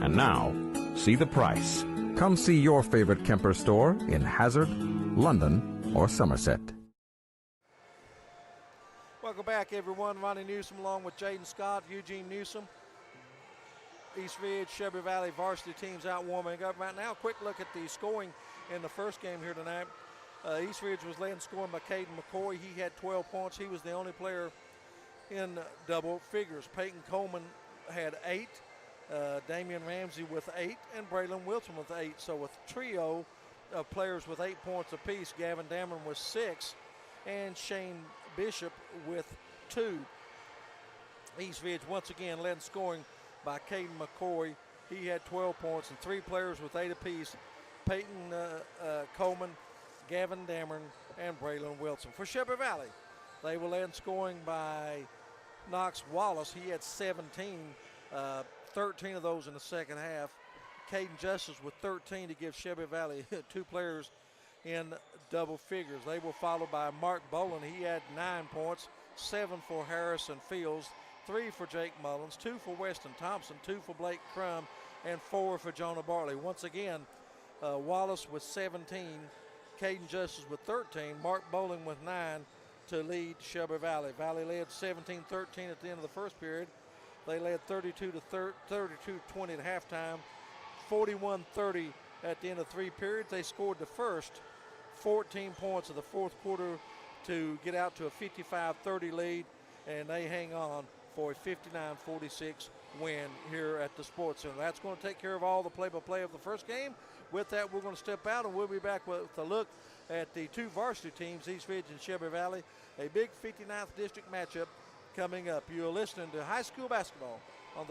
And now, see the price. Come see your favorite Kemper store in Hazard, London, or Somerset. Welcome back, everyone. Ronnie Newsom along with Jaydon Scott, Eugene Newsom. East Ridge, Shelby Valley varsity teams out warming up right now. Quick look at the scoring in the first game here tonight. East Ridge was led in scoring by Caden McCoy. He had 12 points. He was the only player in double figures. Peyton Coleman had 8. Damian Ramsey with 8, and Braylon Wilson with 8. So with a trio of players with 8 points apiece, Gavin Dameron with 6, and Shane Bishop with 2. East Ridge once again led in scoring by Caden McCoy. He had 12 points, and 3 players with 8 apiece, Peyton Coleman, Gavin Dameron, and Braylon Wilson. For Shelby Valley, they were led in scoring by Knox Wallace. He had 17. 13 of those in the second half. Caden Justice with 13 to give Shelby Valley 2 players in double figures. They were followed by Mark Boland. He had 9 points, 7 for Harrison Fields, 3 for Jake Mullins, 2 for Weston Thompson, 2 for Blake Crum, and 4 for Jonah Bartley. Once again, Wallace with 17, Caden Justice with 13, Mark Boland with 9 to lead Shelby Valley. Valley led 17-13 at the end of the first period. They led 32-20 at halftime, 41-30 at the end of 3 periods. They scored the first 14 points of the fourth quarter to get out to a 55-30 lead, and they hang on for a 59-46 win here at the Sports Center. That's going to take care of all the play-by-play of the first game. With that, we're going to step out, and we'll be back with a look at the 2 varsity teams, East Ridge and Shelby Valley, a big 59th district matchup coming up. You're listening to high school basketball